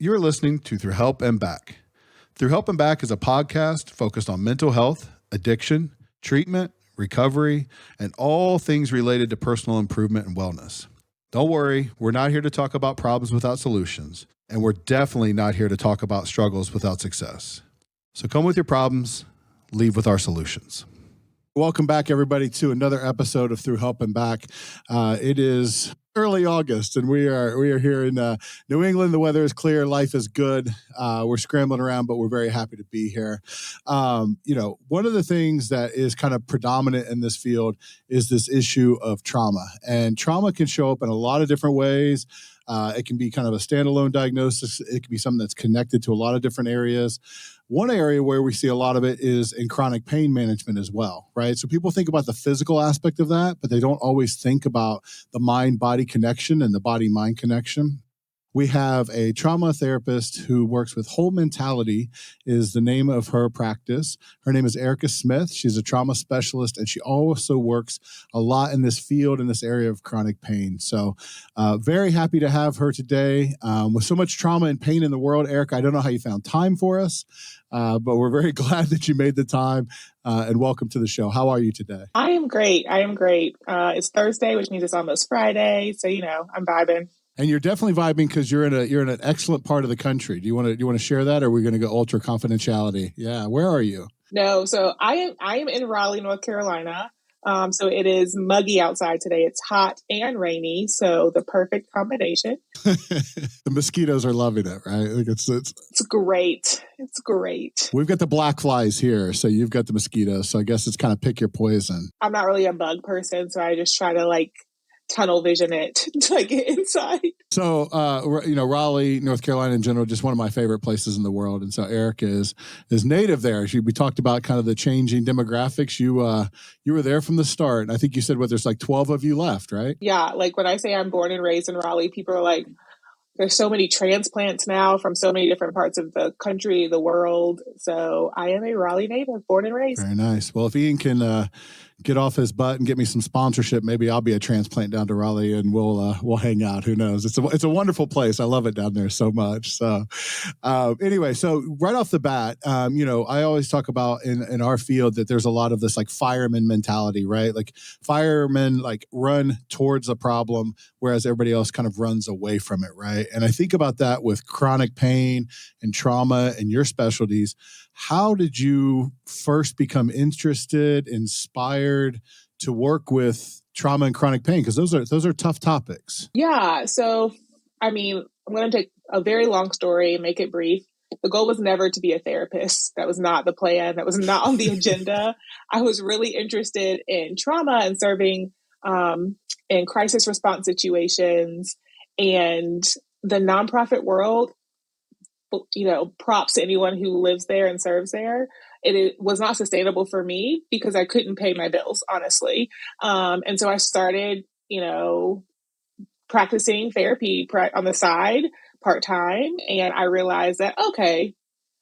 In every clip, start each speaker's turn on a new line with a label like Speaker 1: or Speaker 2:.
Speaker 1: You're listening to Through Help and Back. Through Help and Back is a podcast focused on mental health, addiction, treatment, recovery, and all things related to personal improvement and wellness. Don't worry, we're not here to talk about problems without solutions, and we're definitely not here to talk about struggles without success. So come with your problems, leave with our solutions. Welcome back, everybody, to another episode of Through Help and Back. It is early August, and we are here in New England. The weather is clear, life is good. We're scrambling around, but we're very happy to be here. One of the things that is kind of predominant in this field is this issue of trauma, and trauma can show up in a lot of different ways. It can be kind of a standalone diagnosis. It can be something that's connected to a lot of different areas. One area where we see a lot of it is in chronic pain management as well, right? So people think about the physical aspect of that, but they don't always think about the mind-body connection and the body-mind connection. We have a trauma therapist who works with Whole Mentality is the name of her practice. Her name is Erica Smith. She's a trauma specialist, and she also works a lot in this field, in this area of chronic pain. So very happy to have her today. With so much trauma and pain in the world, Erica, I don't know how you found time for us, but we're very glad that you made the time, and welcome to the show. How are you today?
Speaker 2: I am great. It's Thursday, which means it's almost Friday. So, I'm vibing.
Speaker 1: And you're definitely vibing because you're in an excellent part of the country. Do you want to share that, or are we going to go ultra confidentiality? Yeah, where are you?
Speaker 2: No, so I am in Raleigh, North Carolina. So it is muggy outside today. It's hot and rainy, so the perfect combination.
Speaker 1: The mosquitoes are loving it, right? It's
Speaker 2: great. It's great.
Speaker 1: We've got the black flies here, so you've got the mosquitoes. So I guess it's kind of pick your poison.
Speaker 2: I'm not really a bug person, so I just try to tunnel vision it to get inside.
Speaker 1: So, Raleigh, North Carolina in general, just one of my favorite places in the world. And so Erica is native there. We talked about kind of the changing demographics. You were there from the start. And I think you said, there's 12 of you left, right?
Speaker 2: Yeah. When I say I'm born and raised in Raleigh, people are like, there's so many transplants now from so many different parts of the country, the world. So I am a Raleigh native, born and raised.
Speaker 1: Very nice. Well, if Ian can get off his butt and get me some sponsorship, maybe I'll be a transplant down to Raleigh and we'll hang out. Who knows? It's a wonderful place. I love it down there so much. So anyway, so right off the bat, I always talk about in our field that there's a lot of this fireman mentality, right? Firemen run towards a problem, whereas everybody else kind of runs away from it, right? And I think about that with chronic pain and trauma and your specialties. How did you first become interested, inspired to work with trauma and chronic pain? Because those are tough topics.
Speaker 2: Yeah. So, I'm going to take a very long story and make it brief. The goal was never to be a therapist. That was not the plan. That was not on the agenda. I was really interested in trauma and serving in crisis response situations, and the nonprofit world. Props to anyone who lives there and serves there. It was not sustainable for me because I couldn't pay my bills, honestly. And so I started, practicing therapy on the side part-time. And I realized that, okay,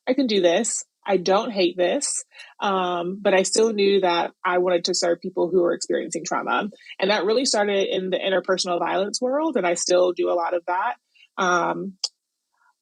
Speaker 2: I can do this. I don't hate this. But I still knew that I wanted to serve people who were experiencing trauma. And that really started in the interpersonal violence world. And I still do a lot of that.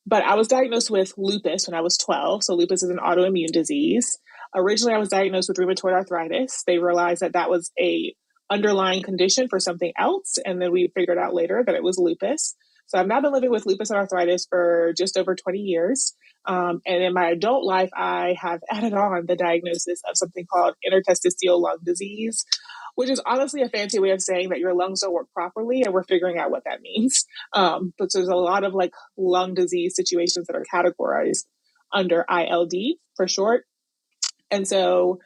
Speaker 2: But I was diagnosed with lupus when I was 12. So lupus is an autoimmune disease. Originally, I was diagnosed with rheumatoid arthritis. They realized that was a underlying condition for something else. And then we figured out later that it was lupus. So I've now been living with lupus and arthritis for just over 20 years. And in my adult life, I have added on the diagnosis of something called interstitial lung disease, which is honestly a fancy way of saying that your lungs don't work properly, and we're figuring out what that means. But there's a lot of lung disease situations that are categorized under ILD for short. And so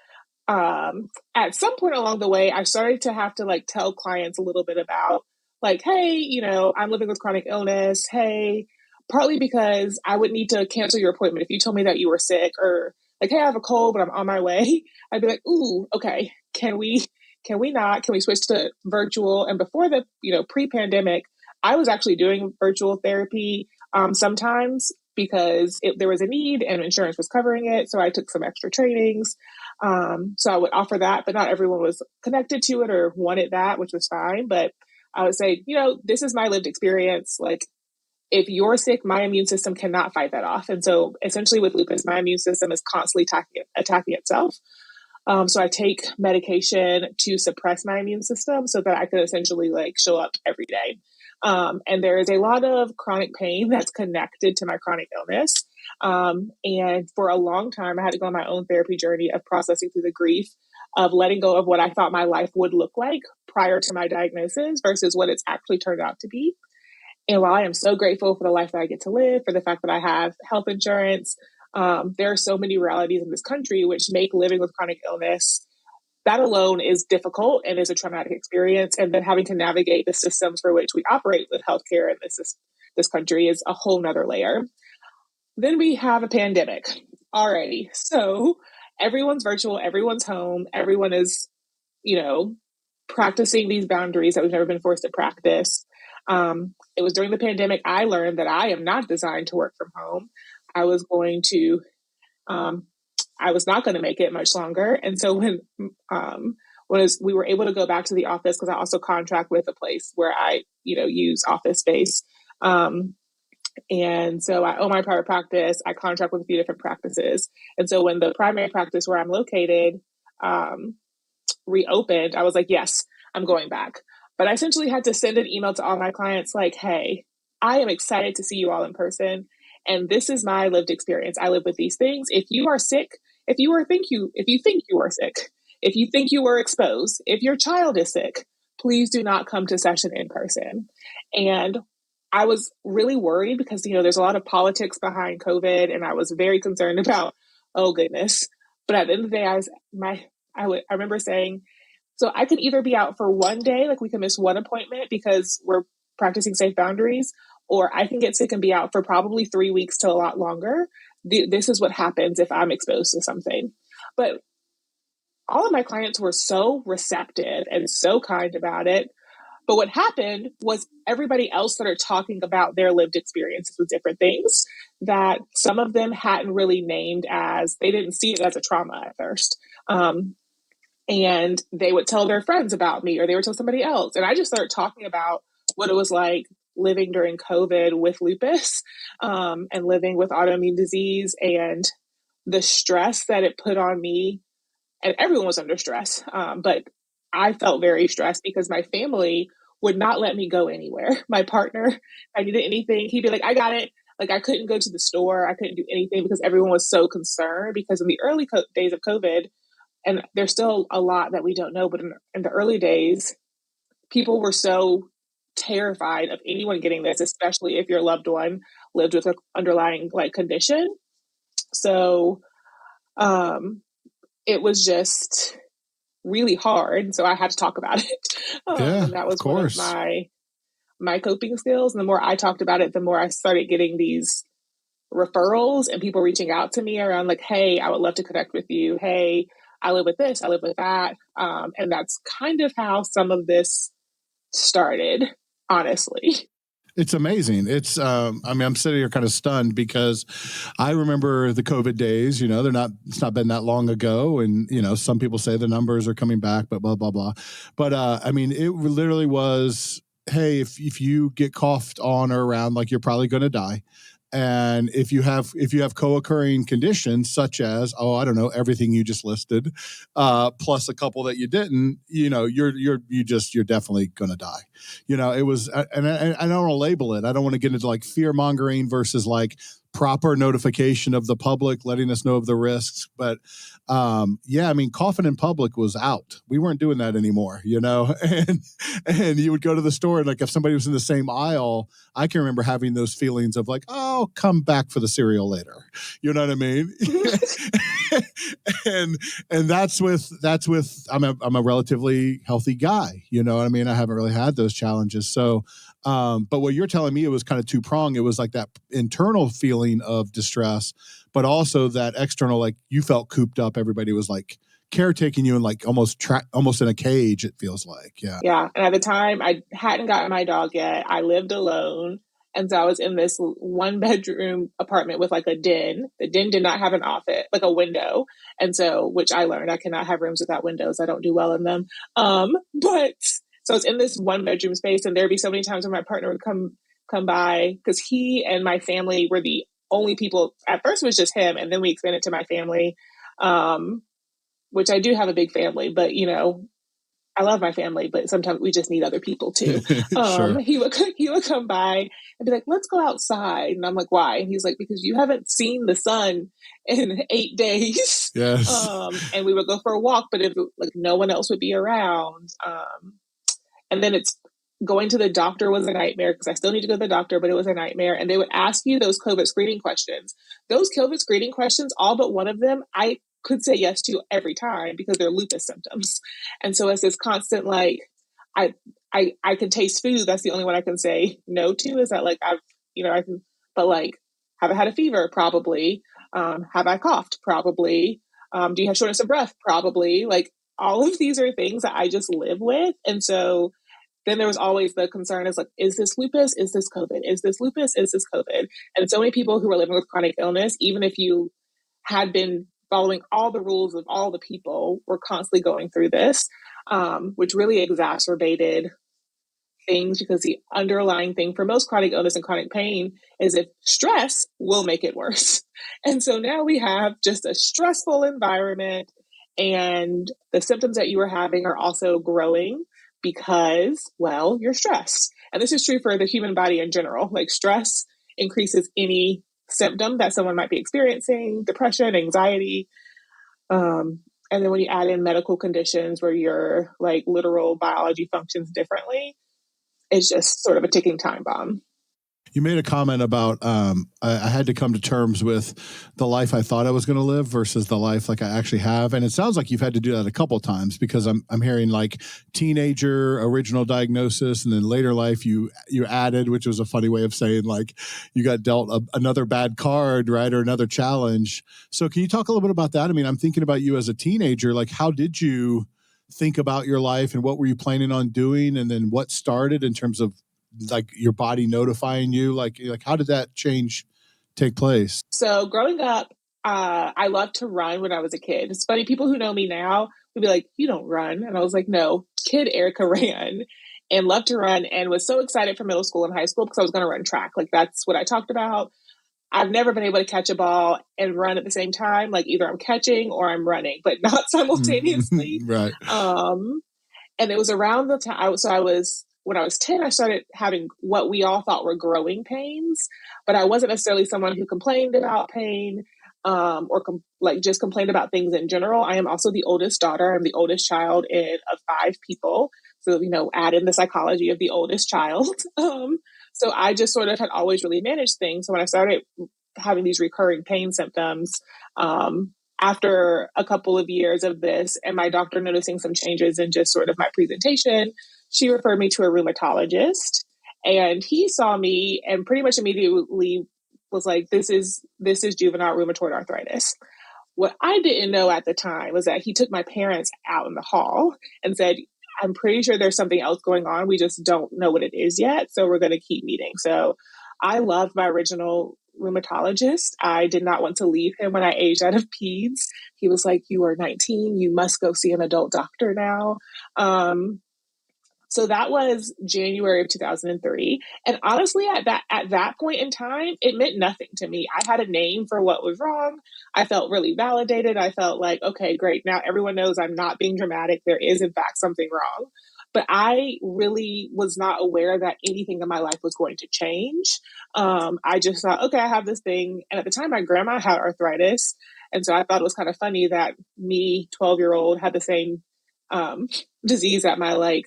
Speaker 2: at some point along the way, I started to have to tell clients a little bit about hey, I'm living with chronic illness. Hey, partly because I would need to cancel your appointment if you told me that you were sick, or hey, I have a cold, but I'm on my way. I'd be like, ooh, okay, can we switch to virtual? And before the, pre-pandemic, I was actually doing virtual therapy sometimes because there was a need and insurance was covering it. So I took some extra trainings. So I would offer that, but not everyone was connected to it or wanted that, which was fine. But I would say, this is my lived experience. if you're sick, my immune system cannot fight that off. And so essentially with lupus, my immune system is constantly attacking itself. So I take medication to suppress my immune system so that I could essentially like show up every day. And there is a lot of chronic pain that's connected to my chronic illness. And for a long time, I had to go on my own therapy journey of processing through the grief of letting go of what I thought my life would look like prior to my diagnosis versus what it's actually turned out to be. And while I am so grateful for the life that I get to live, for the fact that I have health insurance, there are so many realities in this country which make living with chronic illness, that alone is difficult and is a traumatic experience. And then having to navigate the systems for which we operate with healthcare in this country is a whole nother layer. Then we have a pandemic. Alrighty. So everyone's virtual, everyone's home, everyone is, practicing these boundaries that we've never been forced to practice. It was during the pandemic I learned that I am not designed to work from home. I was not going to make it much longer. And so when we were able to go back to the office, because I also contract with a place where I, use office space. And so I own my private practice. I contract with a few different practices. And so when the primary practice where I'm located reopened, I was like, yes, I'm going back. But I essentially had to send an email to all my clients like, hey, I am excited to see you all in person. And this is my lived experience. I live with these things. If you are sick, if you think you are sick, if you think you were exposed, if your child is sick, please do not come to session in person. And I was really worried because, there's a lot of politics behind COVID, and I was very concerned about, oh goodness. But at the end of the day, I remember saying, so I could either be out for one day, like we can miss one appointment because we're practicing safe boundaries, or I can get sick and be out for probably 3 weeks to a lot longer. This is what happens if I'm exposed to something. But all of my clients were so receptive and so kind about it. But what happened was everybody else started talking about their lived experiences with different things that some of them hadn't really named as, they didn't see it as a trauma at first. And they would tell their friends about me, or they would tell somebody else. And I just started talking about what it was like living during COVID with lupus, and living with autoimmune disease, and the stress that it put on me. And everyone was under stress. But I felt very stressed because my family would not let me go anywhere. My partner, if I needed anything, he'd be like, I got it. Like I couldn't go to the store. I couldn't do anything because everyone was so concerned, because in the early days of COVID, and there's still a lot that we don't know, but in the early days, people were so terrified of anyone getting this, especially if your loved one lived with an underlying condition. So it was just really hard. So I had to talk about it. And that was one of my coping skills. And the more I talked about it, the more I started getting these referrals and people reaching out to me around like, hey, I would love to connect with you. Hey, I live with this, I live with that. And that's kind of how some of this started, honestly.
Speaker 1: It's amazing. It's, I'm sitting here kind of stunned because I remember the COVID days, it's not been that long ago. And, some people say the numbers are coming back, but blah, blah, blah. But, it literally was, hey, if you get coughed on or around, like you're probably going to die. And if you have co-occurring conditions such as, everything you just listed, plus a couple that you didn't, you're definitely going to die. It was, and I don't want to label it. I don't want to get into like fear mongering versus like proper notification of the public, letting us know of the risks. But coughing in public was out. We weren't doing that anymore, and you would go to the store and like if somebody was in the same aisle, I can remember having those feelings of like, oh, come back for the cereal later. You know what I mean? and that's with I'm a relatively healthy guy. You know what I mean? I haven't really had those challenges. So, but what you're telling me, it was kind of two-pronged. It was like that internal feeling of distress, but also that external, like you felt cooped up. Everybody was like caretaking you and like almost in a cage, it feels like. Yeah.
Speaker 2: Yeah. And at the time I hadn't gotten my dog yet. I lived alone. And so I was in this 1-bedroom apartment with like a den. The den did not have an office, like a window. And so, which I learned I cannot have rooms without windows. I don't do well in them. But so it's in this 1-bedroom space, and there'd be so many times when my partner would come come by, because he and my family were the only people. At first it was just him, and then we expanded to my family, which I do have a big family, but I love my family, but sometimes we just need other people too.
Speaker 1: Sure.
Speaker 2: He would come by and be like, "Let's go outside," and I'm like, "Why?" And he's like, "Because you haven't seen the sun in 8 days."
Speaker 1: Yes.
Speaker 2: And we would go for a walk, but if like no one else would be around, and then it's going to the doctor was a nightmare because I still need to go to the doctor, but it was a nightmare. And they would ask you those COVID screening questions. Those COVID screening questions, all but one of them, I could say yes to every time because they're lupus symptoms. And so it's this constant like, I I can taste food. That's the only one I can say no to. Is that like I can, but like, have I had a fever? Probably. Have I coughed? Probably. Do you have shortness of breath? Probably. Like all of these are things that I just live with, and so then there was always the concern is like, is this lupus? Is this COVID? Is this lupus? Is this COVID? And so many people who are living with chronic illness, even if you had been following all the rules of all the people, were constantly going through this, which really exacerbated things because the underlying thing for most chronic illness and chronic pain is if stress will make it worse. And so now we have just a stressful environment, and the symptoms that you were having are also growing because, well, you're stressed. And this is true for the human body in general. Like stress increases any symptom that someone might be experiencing, depression, anxiety. And then when you add in medical conditions where your like literal biology functions differently, it's just sort of a ticking time bomb.
Speaker 1: You made a comment about I had to come to terms with the life I thought I was going to live versus the life like I actually have, and it sounds like you've had to do that a couple of times because I'm hearing like teenager original diagnosis, and then later life you added, which was a funny way of saying like you got dealt another bad card, right, or another challenge. So can you talk a little bit about that? I mean, I'm thinking about you as a teenager. Like, how did you think about your life, and what were you planning on doing, and then what started in terms of like your body notifying you, like how did that change take place?
Speaker 2: So growing up, I loved to run when I was a kid. It's funny, people who know me now would be like, "You don't run," and I was like, "No, kid Erica ran and loved to run and was so excited for middle school and high school because I was going to run track. Like that's what I talked about. I've never been able to catch a ball and run at the same time. Like either I'm catching or I'm running, but not simultaneously.
Speaker 1: Right.
Speaker 2: Um, and it was around the time, when I was 10, I started having what we all thought were growing pains, but I wasn't necessarily someone who complained about pain, or just complained about things in general. I am also the oldest daughter. I'm the oldest child of 5 people. So, add in the psychology of the oldest child. So I just sort of had always really managed things. So when I started having these recurring pain symptoms, after a couple of years of this and my doctor noticing some changes in just sort of my presentation, she referred me to a rheumatologist, and he saw me and pretty much immediately was like, this is juvenile rheumatoid arthritis. What I didn't know at the time was that he took my parents out in the hall and said, "I'm pretty sure there's something else going on. We just don't know what it is yet. So we're going to keep meeting." So I loved my original rheumatologist. I did not want to leave him when I aged out of peds. He was like, "You are 19. You must go see an adult doctor now." So that was January of 2003. And honestly, at that point in time, it meant nothing to me. I had a name for what was wrong. I felt really validated. I felt like, okay, great. Now everyone knows I'm not being dramatic. There is, in fact, something wrong. But I really was not aware that anything in my life was going to change. I just thought, okay, I have this thing. And at the time, my grandma had arthritis. And so I thought it was kind of funny that me, 12-year-old, had the same disease that my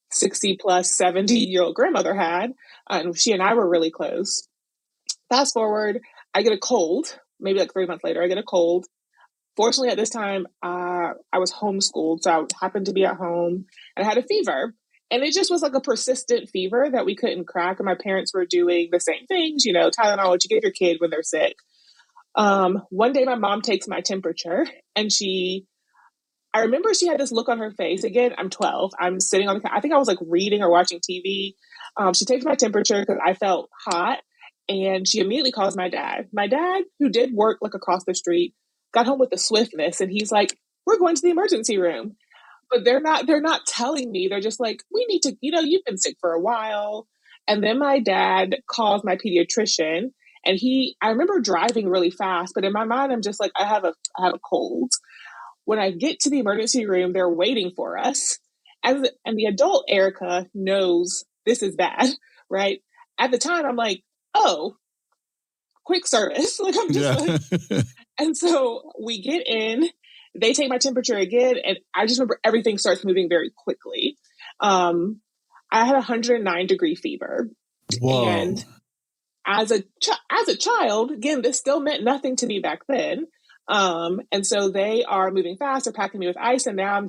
Speaker 2: 60 plus 70-year-old grandmother had, and she and I were really close. Fast forward, I get a cold, maybe 3 months later, I get a cold. Fortunately, at this time, I was homeschooled, so I happened to be at home, and I had a fever. And it just was like a persistent fever that we couldn't crack, and my parents were doing the same things, Tylenol, what you give your kid when they're sick. One day, my mom takes my temperature, and I remember she had this look on her face. Again, I'm 12. I'm sitting on I think I was reading or watching TV. She takes my temperature because I felt hot, and she immediately calls my dad. My dad, who did work across the street, got home with the swiftness, and he's like, "We're going to the emergency room." But they're not telling me. They're just like, "We need to, you've been sick for a while." And then my dad calls my pediatrician, and I remember driving really fast, but in my mind, I'm just like, I have a cold. When I get to the emergency room, they're waiting for us. And the adult Erica knows this is bad, right? At the time, I'm like, oh, quick service. Like, I'm just like, and so we get in, they take my temperature again, and I just remember everything starts moving very quickly. I had 109-degree fever.
Speaker 1: Whoa.
Speaker 2: And as a child, again, this still meant nothing to me back then. And so they are moving fast, they're packing me with ice, and now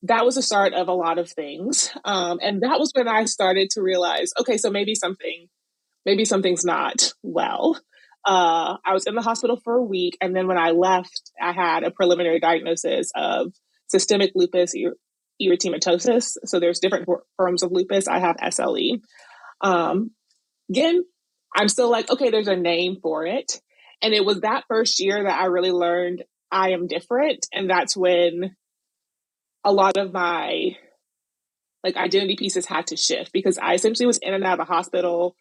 Speaker 2: that was the start of a lot of things. And that was when I started to realize, okay, so maybe something's not well. I was in the hospital for a week, and then when I left, I had a preliminary diagnosis of systemic lupus erythematosus. So there's different forms of lupus. I have SLE. Again, I'm still like, okay, there's a name for it. And it was that first year that I really learned I am different. And that's when a lot of my identity pieces had to shift, because I essentially was in and out of the hospital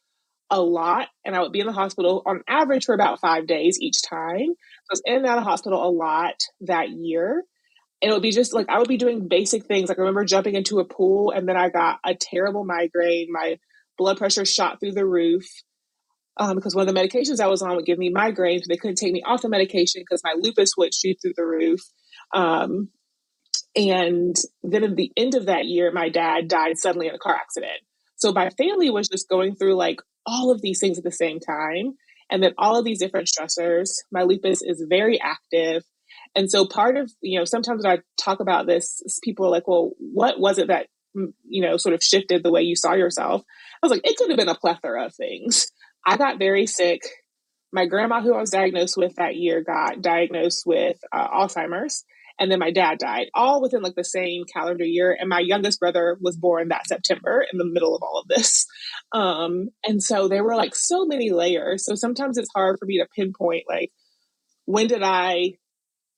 Speaker 2: a lot. And I would be in the hospital on average for about 5 days each time. So I was in and out of the hospital a lot that year. And it would be just like, I would be doing basic things. Like, I remember jumping into a pool, and then I got a terrible migraine. My blood pressure shot through the roof. Because one of the medications I was on would give me migraines. They couldn't take me off the medication because my lupus would shoot through the roof. And then at the end of that year, my dad died suddenly in a car accident. So my family was just going through like all of these things at the same time. And then all of these different stressors. My lupus is very active. And so part of, sometimes when I talk about this, people are like, well, what was it that, sort of shifted the way you saw yourself? I was like, it could have been a plethora of things. I got very sick. My grandma, who I was diagnosed with that year, got diagnosed with Alzheimer's. And then my dad died, all within like the same calendar year. And my youngest brother was born that September in the middle of all of this. And so there were like so many layers. So sometimes it's hard for me to pinpoint, like, when did I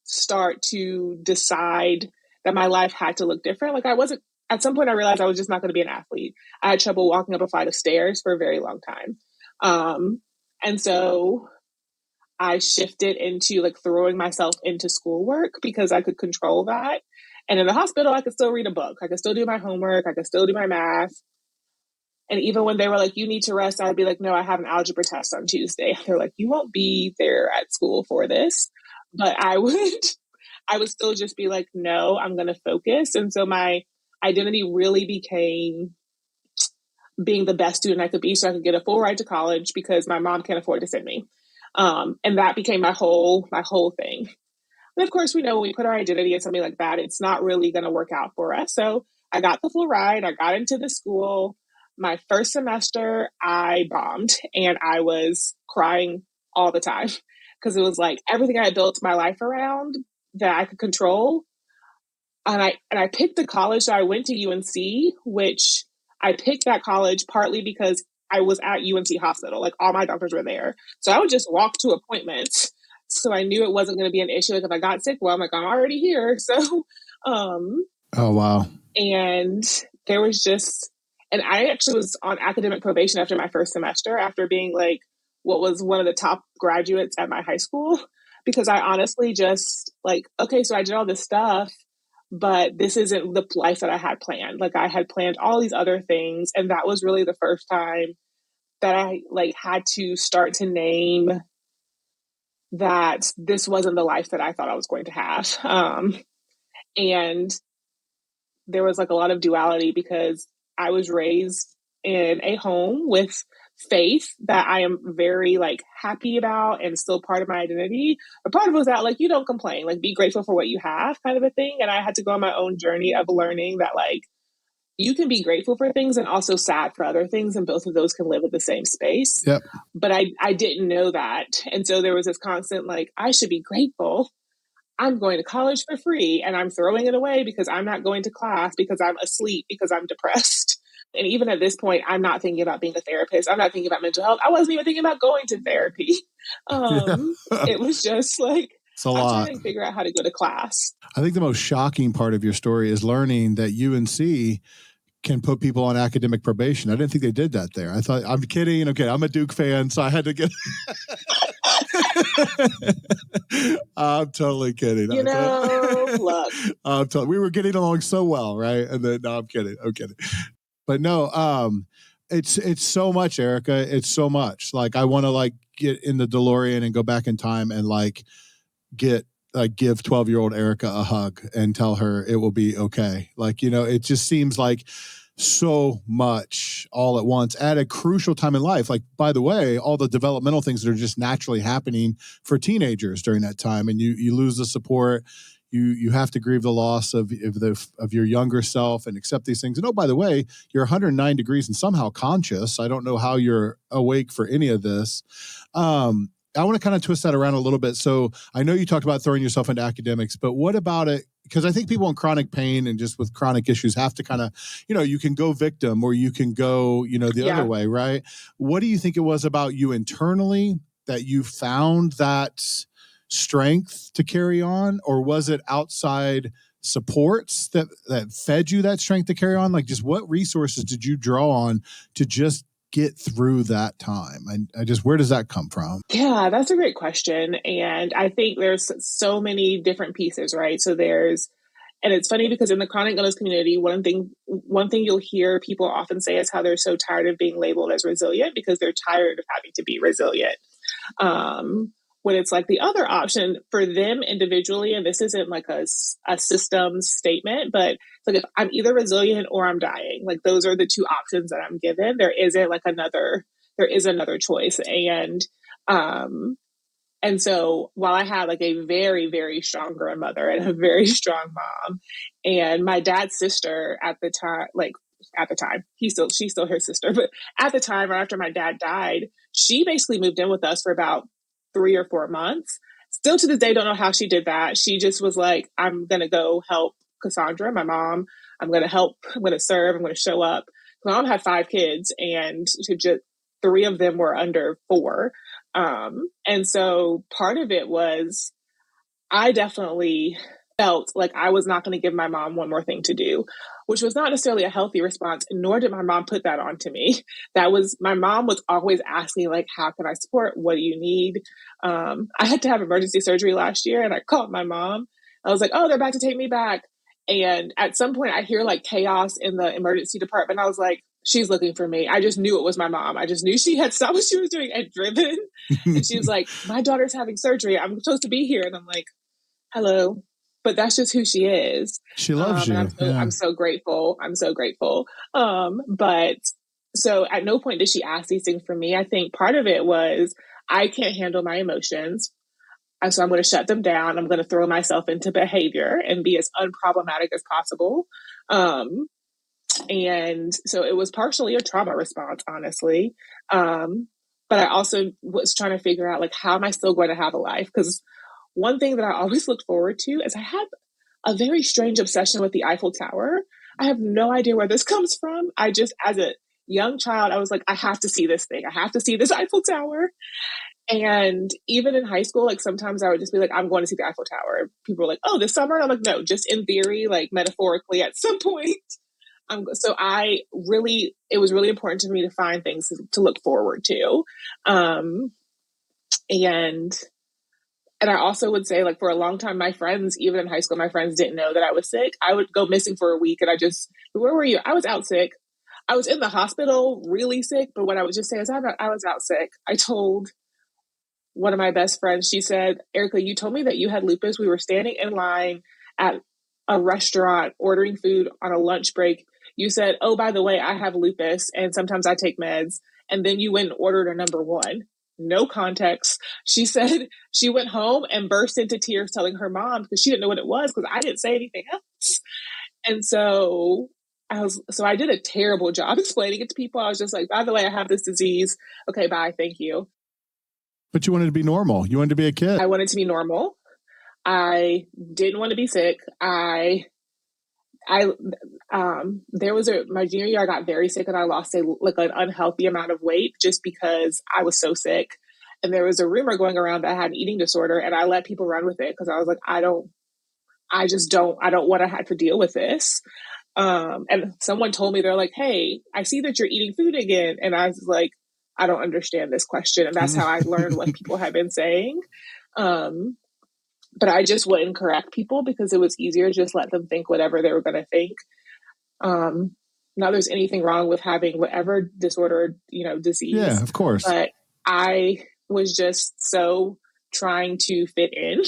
Speaker 2: start to decide that my life had to look different? Like, at some point I realized I was just not going to be an athlete. I had trouble walking up a flight of stairs for a very long time. And so I shifted into like throwing myself into schoolwork because I could control that. And in the hospital, I could still read a book. I could still do my homework. I could still do my math. And even when they were like, you need to rest, I'd be like, no, I have an algebra test on Tuesday. They're like, you won't be there at school for this. But I would still just be like, no, I'm going to focus. And so my identity really became being the best student I could be so I could get a full ride to college because my mom can't afford to send me. And that became my whole thing. And of course, we know when we put our identity in something like that, it's not really going to work out for us. So I got the full ride. I got into the school. My first semester, I bombed, and I was crying all the time because it was like everything I had built my life around that I could control. And I picked the college. So I went to UNC, which I picked that college partly because I was at UNC Hospital. Like, all my doctors were there. So I would just walk to appointments. So I knew it wasn't going to be an issue. Like, if I got sick, well, I'm like, I'm already here. So,
Speaker 1: oh, wow.
Speaker 2: And there was just, and I actually was on academic probation after my first semester, after being like what was one of the top graduates at my high school, because I honestly just like, okay, so I did all this stuff, but this isn't the life that I had planned. Like, I had planned all these other things. And that was really the first time that I like had to start to name that this wasn't the life that I thought I was going to have. And there was like a lot of duality because I was raised in a home with faith that I am very like happy about and still part of my identity. But part of it was that like, you don't complain, like be grateful for what you have kind of a thing. And I had to go on my own journey of learning that like you can be grateful for things and also sad for other things. And both of those can live in the same space.
Speaker 1: Yep.
Speaker 2: But I didn't know that. And so there was this constant like, I should be grateful. I'm going to college for free and I'm throwing it away because I'm not going to class because I'm asleep because I'm depressed. And even at this point, I'm not thinking about being a therapist. I'm not thinking about mental health. I wasn't even thinking about going to therapy. It was just like,
Speaker 1: I'm
Speaker 2: trying to figure out how to go to class.
Speaker 1: I think the most shocking part of your story is learning that UNC can put people on academic probation. I didn't think they did that there. I thought, I'm kidding. Okay, I'm a Duke fan, so I had to get. I'm totally kidding.
Speaker 2: Look.
Speaker 1: We were getting along so well, right? And then, no, I'm kidding. But no, it's so much, Erica. It's so much. Like, I want to like get in the DeLorean and go back in time and like give 12-year-old Erica a hug and tell her it will be okay. Like, it just seems like so much all at once at a crucial time in life. Like, by the way, all the developmental things that are just naturally happening for teenagers during that time, and you lose the support. You have to grieve the loss of your younger self and accept these things. And oh, by the way, you're 109 degrees and somehow conscious. I don't know how you're awake for any of this. I want to kind of twist that around a little bit. So I know you talked about throwing yourself into academics, but what about it? Because I think people in chronic pain and just with chronic issues have to kind of, you can go victim or you can go, the other way, right? What do you think it was about you internally that you found that strength to carry on? Or was it outside supports that fed you that strength to carry on? Like, just what resources did you draw on to just get through that time? Where does that come from?
Speaker 2: Yeah, that's a great question. And I think there's so many different pieces, right? So and it's funny because in the chronic illness community, one thing you'll hear people often say is how they're so tired of being labeled as resilient because they're tired of having to be resilient. When it's like the other option for them individually, and this isn't like a system statement, but it's like if I'm either resilient or I'm dying, like those are the two options that I'm given. There is another choice. And so while I had like a very, very strong grandmother and a very strong mom, and my dad's sister at the time, she's still her sister, but at the time, right after my dad died, she basically moved in with us for about 3 or 4 months. Still to this day, don't know how she did that. She just was like, I'm going to go help Cassandra, my mom. I'm going to help. I'm going to serve. I'm going to show up. My mom had 5 kids and just 3 of them were under 4. And so part of it was I definitely felt like I was not going to give my mom one more thing to do, which was not necessarily a healthy response, nor did my mom put that onto me. My mom was always asking, like, how can I support? What do you need? I had to have emergency surgery last year and I called my mom. I was like, oh, they're about to take me back. And at some point I hear like chaos in the emergency department. I was like, she's looking for me. I just knew it was my mom. I just knew she had stopped what she was doing and driven. And she was like, my daughter's having surgery. I'm supposed to be here. And I'm like, hello. But that's just who she is.
Speaker 1: She loves you.
Speaker 2: I'm so grateful. I'm so grateful. But so at no point did she ask these things from me. I think part of it was I can't handle my emotions. So I'm going to shut them down. I'm going to throw myself into behavior and be as unproblematic as possible. And so it was partially a trauma response, honestly. But I also was trying to figure out, like, how am I still going to have a life? Because one thing that I always looked forward to is I have a very strange obsession with the Eiffel Tower. I have no idea where this comes from. I just, as a young child, I was like, I have to see this thing. I have to see this Eiffel Tower. And even in high school, like sometimes I would just be like, I'm going to see the Eiffel Tower. People were like, oh, this summer? And I'm like, no, just in theory, like metaphorically at some point. So it was really important to me to find things to look forward to. And I also would say, like, for a long time, my friends, even in high school, my friends didn't know that I was sick. I would go missing for a week and where were you? I was out sick. I was in the hospital really sick. But what I would just say is I was out sick. I told one of my best friends, she said, Erica, you told me that you had lupus. We were standing in line at a restaurant ordering food on a lunch break. You said, oh, by the way, I have lupus and sometimes I take meds. And then you went and ordered a number 1. No context. She said she went home and burst into tears telling her mom because she didn't know what it was because I didn't say anything else. And so I did a terrible job explaining it to people. I was just like, by the way, I have this disease. Okay, bye. Thank you.
Speaker 1: But you wanted to be normal. You wanted to be a kid.
Speaker 2: I wanted to be normal. I didn't want to be sick. My junior year, I got very sick and I lost an unhealthy amount of weight just because I was so sick. And there was a rumor going around that I had an eating disorder and I let people run with it because I was like, I don't want to have to deal with this. And someone told me, they're like, hey, I see that you're eating food again. And I was like, I don't understand this question. And that's how I learned what people had been saying. But I just wouldn't correct people because it was easier to just let them think whatever they were going to think. Not there's anything wrong with having whatever disorder, disease.
Speaker 1: Yeah, of course.
Speaker 2: But I was just so trying to fit in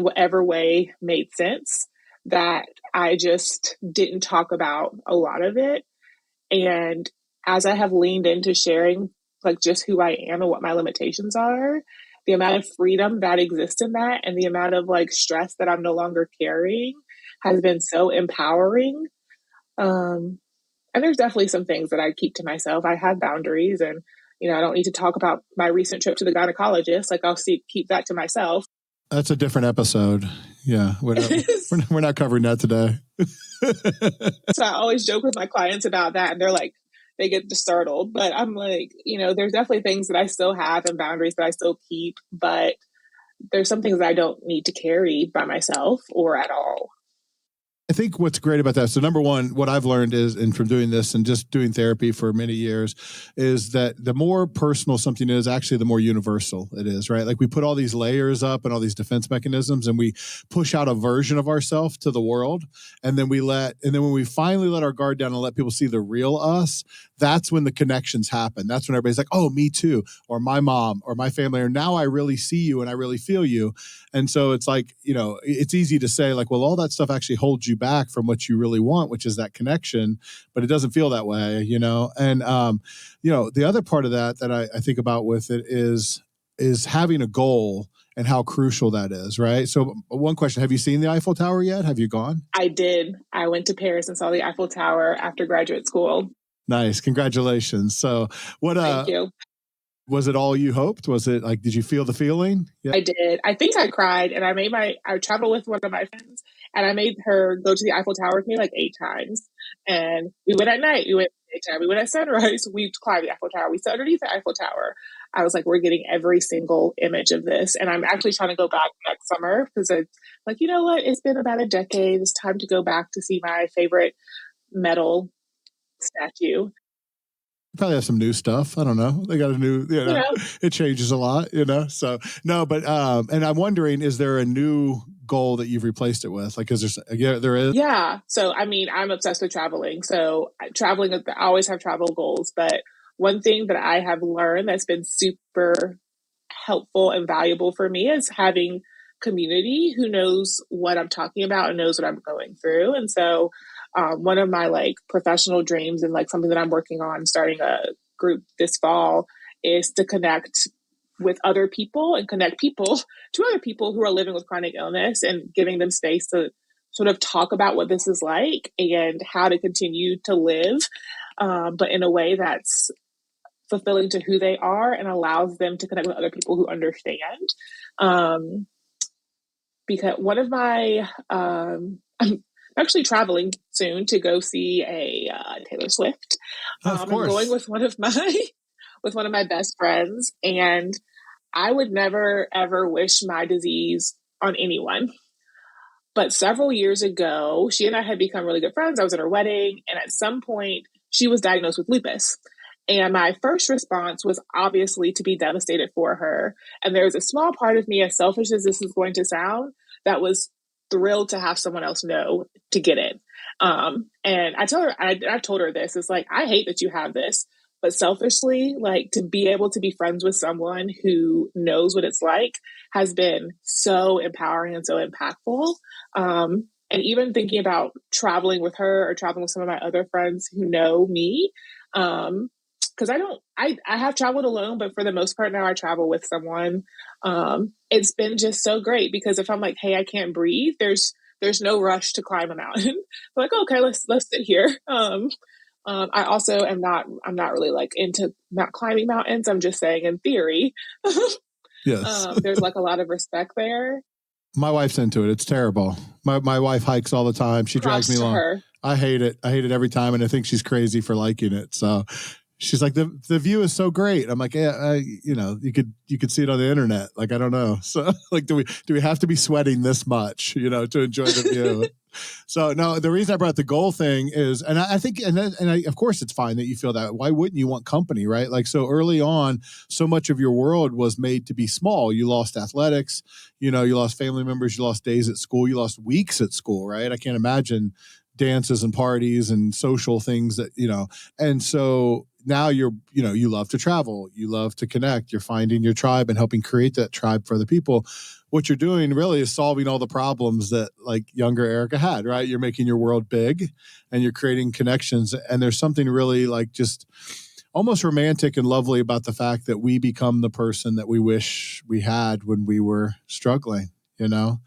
Speaker 2: whatever way made sense that I just didn't talk about a lot of it. And as I have leaned into sharing like just who I am and what my limitations are, the amount of freedom that exists in that and the amount of like stress that I'm no longer carrying has been so empowering. And there's definitely some things that I keep to myself. I have boundaries and, I don't need to talk about my recent trip to the gynecologist. Like I'll keep that to myself.
Speaker 1: That's a different episode. Yeah. We're not covering that today.
Speaker 2: So I always joke with my clients about that and they're like, they get startled, but I'm like, there's definitely things that I still have and boundaries that I still keep, but there's some things that I don't need to carry by myself or at all.
Speaker 1: I think what's great about that. So number one, what I've learned is, and from doing this and just doing therapy for many years, is that the more personal something is, actually, the more universal it is, right? Like we put all these layers up and all these defense mechanisms and we push out a version of ourselves to the world. And then when we finally let our guard down and let people see the real us, that's when the connections happen. That's when everybody's like, oh, me too, or my mom or my family, or now I really see you and I really feel you. And so it's like, it's easy to say like, well, all that stuff actually holds you back from what you really want, which is that connection, but it doesn't feel that way, And, the other part of that I think about with it is having a goal and how crucial that is, right? So one question, have you seen the Eiffel Tower yet? Have you gone?
Speaker 2: I did. I went to Paris and saw the Eiffel Tower after graduate school.
Speaker 1: Nice. Congratulations. So
Speaker 2: Thank you.
Speaker 1: Was it all you hoped? Was it like, did you feel the feeling?
Speaker 2: Yeah. I did. I think I cried and I traveled with one of my friends and I made her go to the Eiffel Tower with me like 8 times. And we went at night. We went at daytime. We went at sunrise. We climbed the Eiffel Tower. We sat underneath the Eiffel Tower. I was like, we're getting every single image of this. And I'm actually trying to go back next summer because it's like, you know what? It's been about a decade. It's time to go back to see my favorite metal statue.
Speaker 1: Probably have some new stuff. I don't know. They got a new, it changes a lot, So no, but and I'm wondering, is there a new goal that you've replaced it with? Like, there is?
Speaker 2: Yeah. So, I'm obsessed with traveling. So I always have travel goals, but one thing that I have learned that's been super helpful and valuable for me is having community who knows what I'm talking about and knows what I'm going through. And so one of my like professional dreams and like something that I'm working on starting a group this fall is to connect with other people and connect people to other people who are living with chronic illness and giving them space to sort of talk about what this is like and how to continue to live, but in a way that's fulfilling to who they are and allows them to connect with other people who understand. Because one of my, I'm actually traveling soon to go see a Taylor Swift.
Speaker 1: Of course.
Speaker 2: I'm going with one of my best friends, and I would never ever wish my disease on anyone. But several years ago, she and I had become really good friends. I was at her wedding, and at some point, she was diagnosed with lupus. And my first response was obviously to be devastated for her. And there's a small part of me, as selfish as this is going to sound, that was thrilled to have someone else know to get it. And I've told her this, it's like, I hate that you have this, but selfishly, like to be able to be friends with someone who knows what it's like has been so empowering and so impactful. And even thinking about traveling with her or traveling with some of my other friends who know me, because I have traveled alone, but for the most part now I travel with someone. It's been just so great because if I'm like, hey, I can't breathe, there's no rush to climb a mountain. I'm like, okay, let's sit here. I also I'm not really like into not climbing mountains. I'm just saying in theory.
Speaker 1: Yes.
Speaker 2: There's like a lot of respect there.
Speaker 1: My wife's into it. It's terrible. My wife hikes all the time. She drags me along.
Speaker 2: Her.
Speaker 1: I hate it. I hate it every time. And I think she's crazy for liking it. So she's like, the view is so great. I'm like, yeah, you could see it on the internet. Like, I don't know. So like, do we have to be sweating this much, to enjoy the view?
Speaker 3: So no, the reason I brought the goal thing is, and I think, of course it's fine that you feel that. Why wouldn't you want company, right? Like, so early on, so much of your world was made to be small. You lost athletics, you lost family members, you lost days at school, you lost weeks at school, right? I can't imagine dances and parties and social things and so now you love to travel, you love to connect, you're finding your tribe and helping create that tribe for other people. What you're doing really is solving all the problems that like younger Erica had, right? You're making your world big and you're creating connections. And there's something really like just almost romantic and lovely about the fact that we become the person that we wish we had when we were struggling, and I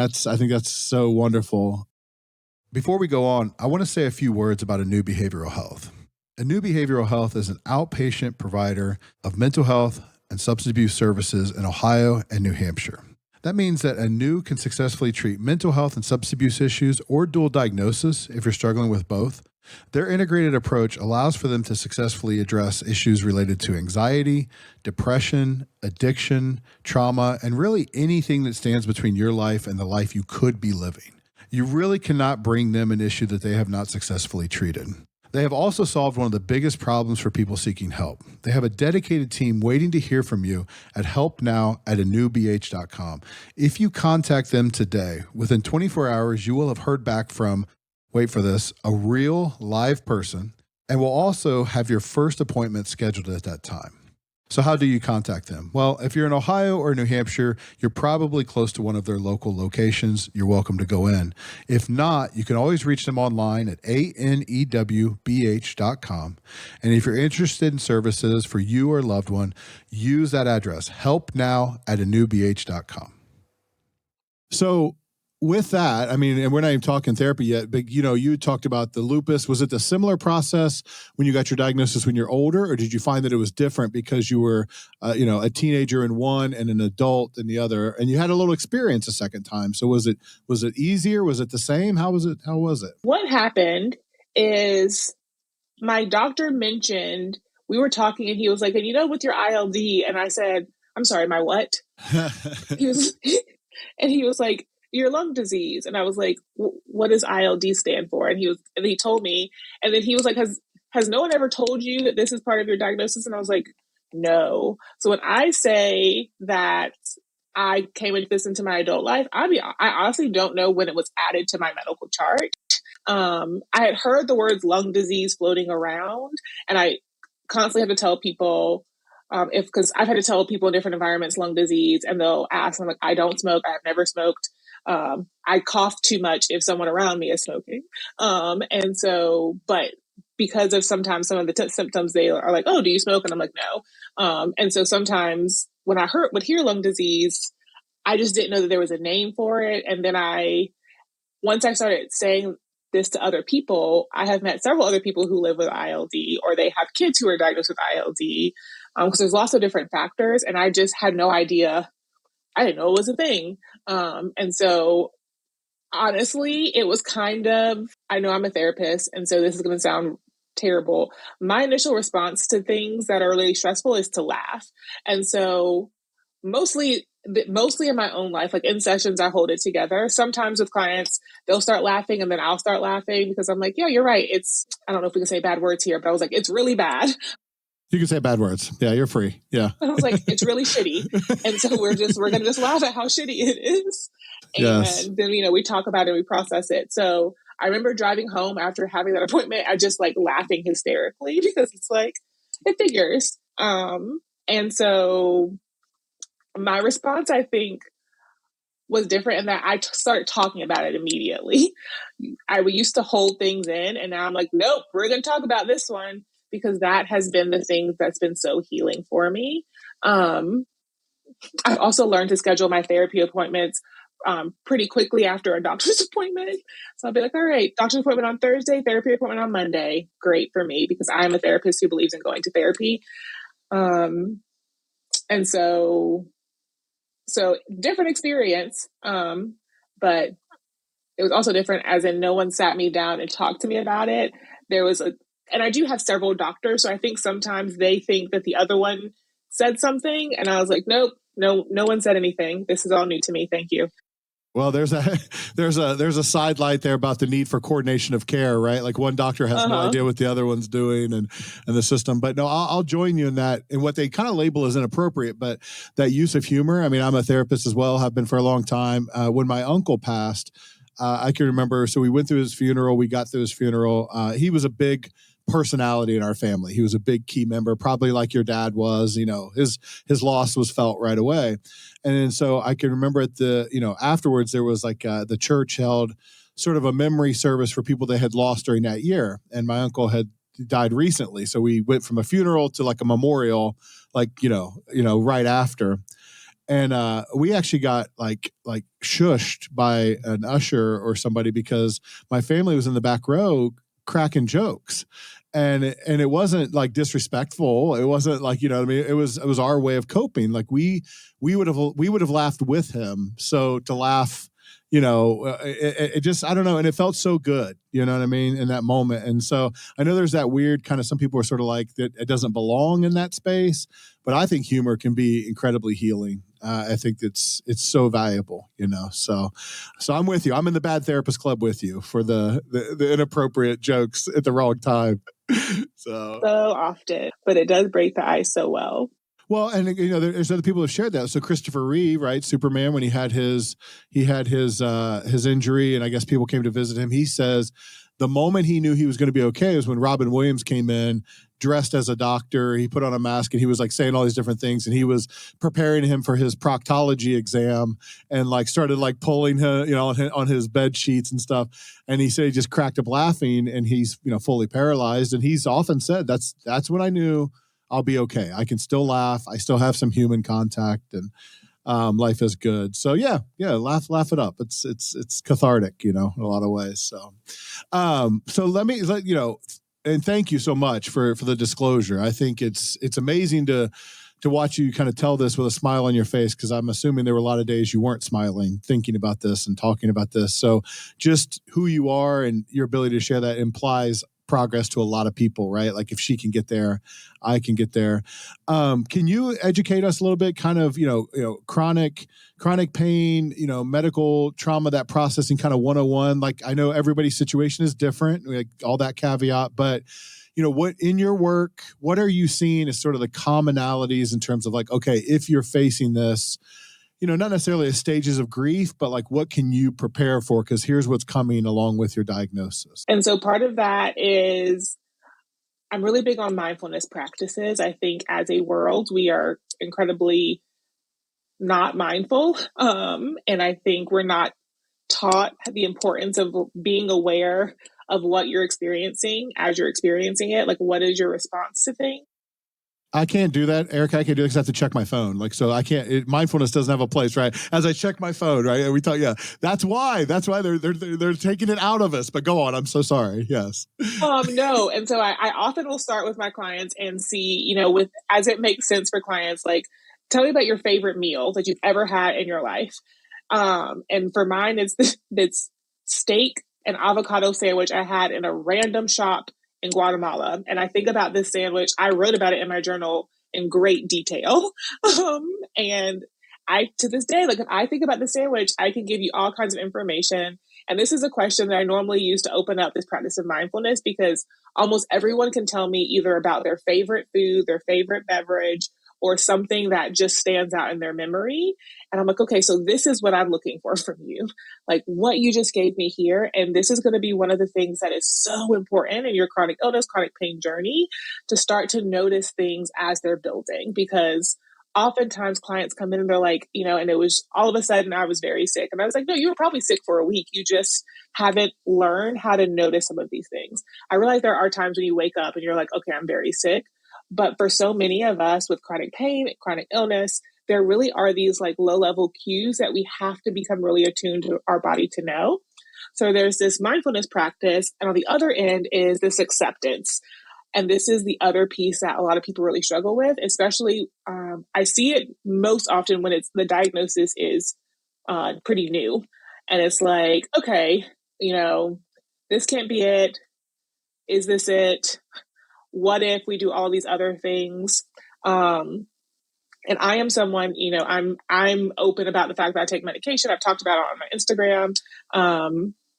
Speaker 3: think that's so wonderful.
Speaker 1: Before we go on, I want to say a few words about Anew Behavioral Health. Anew Behavioral Health is an outpatient provider of mental health and substance abuse services in Ohio and New Hampshire. That means that Anew can successfully treat mental health and substance abuse issues or dual diagnosis if you're struggling with both. Their integrated approach allows for them to successfully address issues related to anxiety, depression, addiction, trauma, and really anything that stands between your life and the life you could be living. You really cannot bring them an issue that they have not successfully treated. They have also solved one of the biggest problems for people seeking help. They have a dedicated team waiting to hear from you at helpnow@anewbh.com. If you contact them today, within 24 hours, you will have heard back from, wait for this, a real live person, and will also have your first appointment scheduled at that time. So how do you contact them? Well, if you're in Ohio or New Hampshire, you're probably close to one of their local locations. You're welcome to go in. If not, you can always reach them online at anewbh.com. And if you're interested in services for you or a loved one, use that address, helpnow@anewbh.com.
Speaker 3: So with that, I mean, and we're not even talking therapy yet, but you talked about the lupus. Was it a similar process when you got your diagnosis when you're older, or did you find that it was different because you were, a teenager in one and an adult in the other, and you had a little experience a second time? So was it easier? Was it the same? How was it?
Speaker 2: What happened is my doctor mentioned, we were talking and he was like, and with your ILD, and I said, I'm sorry, my what? he was like, your lung disease. And I was like, what does ILD stand for? And he told me, and then he was like, has no one ever told you that this is part of your diagnosis? And I was like, no. So when I say that I came into my adult life, I honestly don't know when it was added to my medical chart. I had heard the words lung disease floating around, and I constantly have to tell people, because I've had to tell people in different environments lung disease, and they'll ask, I'm like, I don't smoke, I have never smoked. I cough too much if someone around me is smoking. And so, but because of sometimes some of the symptoms, they are like, oh, do you smoke? And I'm like, no. And so sometimes when I would hear lung disease, I just didn't know that there was a name for it. And then once I started saying this to other people, I have met several other people who live with ILD, or they have kids who are diagnosed with ILD, because there's lots of different factors. And I just had no idea. I didn't know it was a thing. And so honestly, it was kind of, I know I'm a therapist, and so this is going to sound terrible. My initial response to things that are really stressful is to laugh. And so mostly in my own life, like in sessions, I hold it together. Sometimes with clients, they'll start laughing and then I'll start laughing because I'm like, yeah, you're right. I don't know if we can say bad words here, but I was like, it's really bad.
Speaker 3: You can say bad words. Yeah, you're free. Yeah.
Speaker 2: I was like, it's really shitty. And so we're going to just laugh at how shitty it is. And
Speaker 3: yes.
Speaker 2: then, we talk about it and we process it. So I remember driving home after having that appointment, I just like laughing hysterically because it's like, it figures. And so my response, I think, was different in that I started talking about it immediately. I used to hold things in, and now I'm like, nope, we're going to talk about this one, because that has been the thing that's been so healing for me. I've also learned to schedule my therapy appointments pretty quickly after a doctor's appointment. So I'll be like, all right, doctor's appointment on Thursday, therapy appointment on Monday. Great for me, because I'm a therapist who believes in going to therapy. And so different experience, but it was also different as in no one sat me down and talked to me about it. And I do have several doctors, so I think sometimes they think that the other one said something, and I was like, nope, no one said anything. This is all new to me. Thank you.
Speaker 3: Well, there's a side light there about the need for coordination of care, right? Like one doctor has no
Speaker 2: Uh-huh.
Speaker 3: idea what the other one's doing, and the system. But no, I'll join you in that. And what they kind of label as inappropriate, but that use of humor. I mean, I'm a therapist as well, have been for a long time. When my uncle passed, I can remember. So we went through his funeral. We got through his funeral. He was a big personality in our family. He was a big key member, probably like your dad was. You know, his loss was felt right away. And then so I can remember at the, afterwards there was like the church held sort of a memory service for people they had lost during that year. And my uncle had died recently. So we went from a funeral to like a memorial, like, right after. And we actually got like shushed by an usher or somebody because my family was in the back row cracking jokes. And it wasn't like disrespectful. It wasn't like, what I mean, it was our way of coping. Like we would have laughed with him. So to laugh, it just, I don't know. And it felt so good, you know what I mean, in that moment. And so I know there's that weird kind of, some people are sort of like that it doesn't belong in that space, but I think humor can be incredibly healing. I think it's so valuable, So I'm with you. I'm in the bad therapist club with you for the inappropriate jokes at the wrong time. So
Speaker 2: often, but it does break the ice so well.
Speaker 3: well, and there's other people who have shared that. So Christopher Reeve, right, Superman, when he had his injury, and I guess people came to visit him. He says the moment he knew he was going to be okay was when Robin Williams came in, dressed as a doctor. He put on a mask and he was like saying all these different things, and he was preparing him for his proctology exam, and like started like pulling him, on his bed sheets and stuff. And he said he just cracked up laughing, and he's fully paralyzed. And he's often said that's when I knew I'll be okay. I can still laugh. I still have some human contact, and life is good. So yeah, laugh it up. It's cathartic, in a lot of ways. So let me and thank you so much for the disclosure. I think it's amazing to watch you kind of tell this with a smile on your face, because I'm assuming there were a lot of days you weren't smiling, thinking about this and talking about this. So just who you are and your ability to share that implies progress to a lot of people, right? Like if she can get there, I can get there. Can you educate us a little bit, kind of, chronic pain, medical trauma, that processing kind of 101? Like I know everybody's situation is different, like all that caveat, but what in your work, what are you seeing as sort of the commonalities in terms of like, okay, if you're facing this, not necessarily as stages of grief, but like what can you prepare for? Because here's what's coming along with your diagnosis.
Speaker 2: And so part of that is I'm really big on mindfulness practices. I think as a world, we are incredibly not mindful. And I think we're not taught the importance of being aware of what you're experiencing as you're experiencing it. Like, what is your response to things?
Speaker 3: I can't do that, Erica. I can't do it because I have to check my phone. Like, so I can't. Mindfulness doesn't have a place, right? As I check my phone, right? And we talk. Yeah, that's why they're taking it out of us. But go on. I'm so sorry. Yes.
Speaker 2: No. And so I often will start with my clients and see, with as it makes sense for clients, like, tell me about your favorite meal that you've ever had in your life. And for mine, it's this steak and avocado sandwich I had in a random shop in Guatemala. And I think about this sandwich. I wrote about it in my journal in great detail. And to this day, like if I think about the sandwich, I can give you all kinds of information. And this is a question that I normally use to open up this practice of mindfulness, because almost everyone can tell me either about their favorite food, their favorite beverage, or something that just stands out in their memory. And I'm like, okay, so this is what I'm looking for from you. Like what you just gave me here. And this is going to be one of the things that is so important in your chronic illness, chronic pain journey, to start to notice things as they're building. Because oftentimes clients come in and they're like, and it was all of a sudden I was very sick. And I was like, no, you were probably sick for a week. You just haven't learned how to notice some of these things. I realize there are times when you wake up and you're like, okay, I'm very sick. But for so many of us with chronic pain, chronic illness, there really are these like low level cues that we have to become really attuned to our body to know. So there's this mindfulness practice. And on the other end is this acceptance. And this is the other piece that a lot of people really struggle with, especially I see it most often when the diagnosis is pretty new. And it's like, okay, this can't be it. Is this it? What if we do all these other things? And I am someone, I'm open about the fact that I take medication. I've talked about it on my Instagram.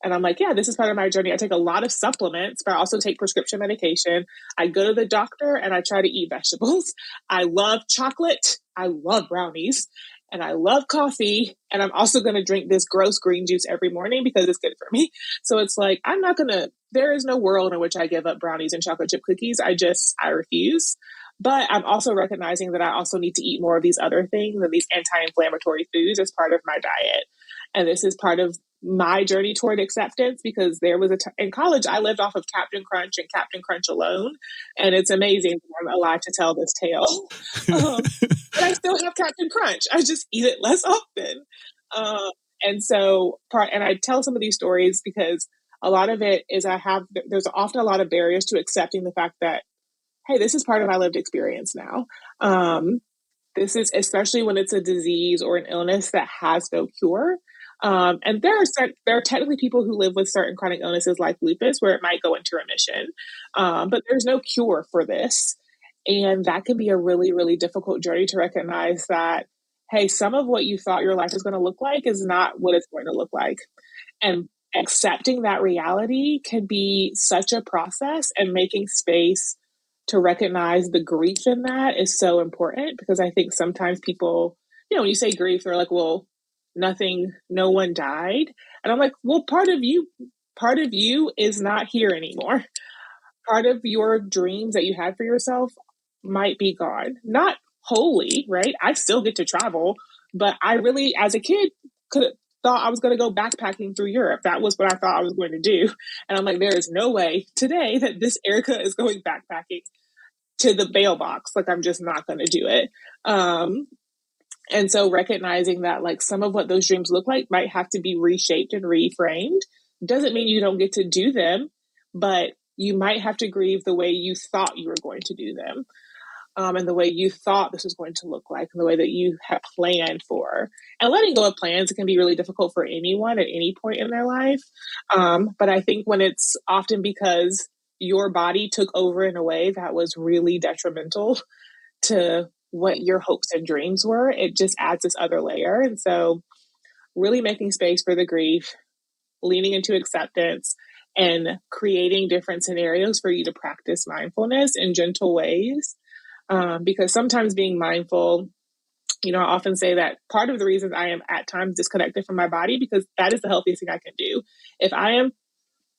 Speaker 2: And I'm like, yeah, this is part of my journey. I take a lot of supplements, but I also take prescription medication. I go to the doctor and I try to eat vegetables. I love chocolate. I love brownies. And I love coffee. And I'm also going to drink this gross green juice every morning because it's good for me. So it's like, there is no world in which I give up brownies and chocolate chip cookies. I refuse. But I'm also recognizing that I also need to eat more of these other things and these anti-inflammatory foods as part of my diet. And this is part of my journey toward acceptance, because there was in college, I lived off of Captain Crunch and Captain Crunch alone. And it's amazing that I'm alive to tell this tale. But I still have Captain Crunch. I just eat it less often. And I tell some of these stories because a lot of it is there's often a lot of barriers to accepting the fact that, hey, this is part of my lived experience now. This is especially when it's a disease or an illness that has no cure. And there are technically people who live with certain chronic illnesses like lupus where it might go into remission. But there's no cure for this. And that can be a really, really difficult journey to recognize that, hey, some of what you thought your life is going to look like is not what it's going to look like. And accepting that reality can be such a process, and making space to recognize the grief in that is so important, because I think sometimes people, when you say grief, they're like, well, no one died. And I'm like, well, part of you is not here anymore. Part of your dreams that you had for yourself might be gone. Not wholly, right? I still get to travel, but I really, as a kid, could have thought I was going to go backpacking through Europe. That was what I thought I was going to do. And I'm like, there is no way today that this Erica is going backpacking to the mailbox. Like, I'm just not going to do it. And so recognizing that, like, some of what those dreams look like might have to be reshaped and reframed. Doesn't mean you don't get to do them, but you might have to grieve the way you thought you were going to do them. And the way you thought this was going to look like, and the way that you had planned for. And letting go of plans, it can be really difficult for anyone at any point in their life. But I think when it's often because your body took over in a way that was really detrimental to what your hopes and dreams were, it just adds this other layer. And so really making space for the grief, leaning into acceptance, and creating different scenarios for you to practice mindfulness in gentle ways. Because sometimes being mindful, I often say that part of the reasons I am at times disconnected from my body, because that is the healthiest thing I can do. If I am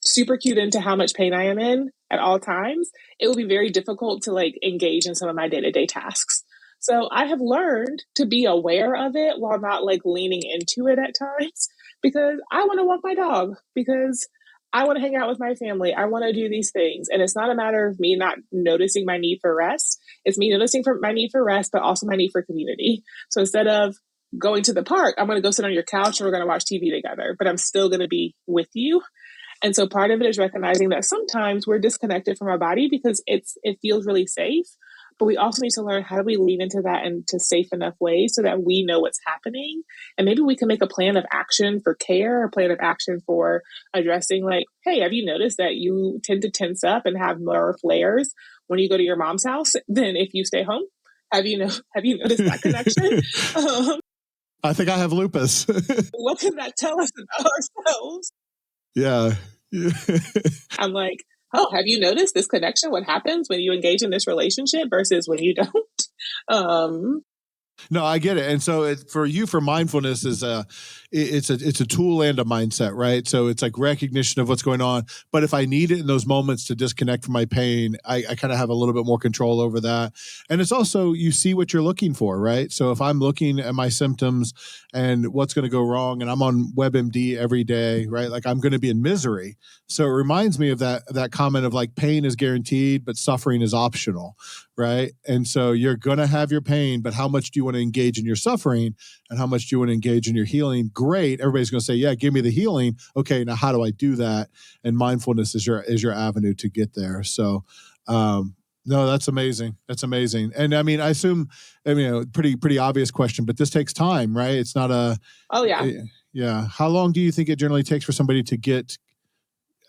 Speaker 2: super cued into how much pain I am in at all times, it will be very difficult to engage in some of my day-to-day tasks. So I have learned to be aware of it while not leaning into it at times, because I want to walk my dog, because I want to hang out with my family. I want to do these things. And it's not a matter of me not noticing my need for rest. It's me noticing my need for rest, but also my need for community. So instead of going to the park, I'm going to go sit on your couch and we're going to watch TV together, but I'm still going to be with you. And so part of it is recognizing that sometimes we're disconnected from our body because it feels really safe. But we also need to learn, how do we lean into that into safe enough ways so that we know what's happening? And maybe we can make a plan of action for care, a plan of action for addressing, hey, have you noticed that you tend to tense up and have more flares when you go to your mom's house than if you stay home? Have you noticed that connection?
Speaker 3: I think I have lupus.
Speaker 2: What can that tell us about ourselves?
Speaker 3: Yeah.
Speaker 2: I'm like, oh, have you noticed this connection? What happens when you engage in this relationship versus when you don't?
Speaker 3: No, I get it. And so for mindfulness is it's a tool and a mindset, right? So it's like recognition of what's going on. But if I need it in those moments to disconnect from my pain, I kind of have a little bit more control over that. And it's also, you see what you're looking for, right? So if I'm looking at my symptoms and what's going to go wrong, and I'm on WebMD every day, right? I'm going to be in misery. So it reminds me of that comment of pain is guaranteed, but suffering is optional, right? And so you're going to have your pain, but how much do you want to engage in your suffering, and how much do you want to engage in your healing? Great. Everybody's going to say, yeah, give me the healing. Okay, now how do I do that? And mindfulness is your avenue to get there. So, no, that's amazing. That's amazing. And I mean, I assume, pretty obvious question, but this takes time, right? It's not
Speaker 2: oh yeah.
Speaker 3: Yeah. How long do you think it generally takes for somebody to get,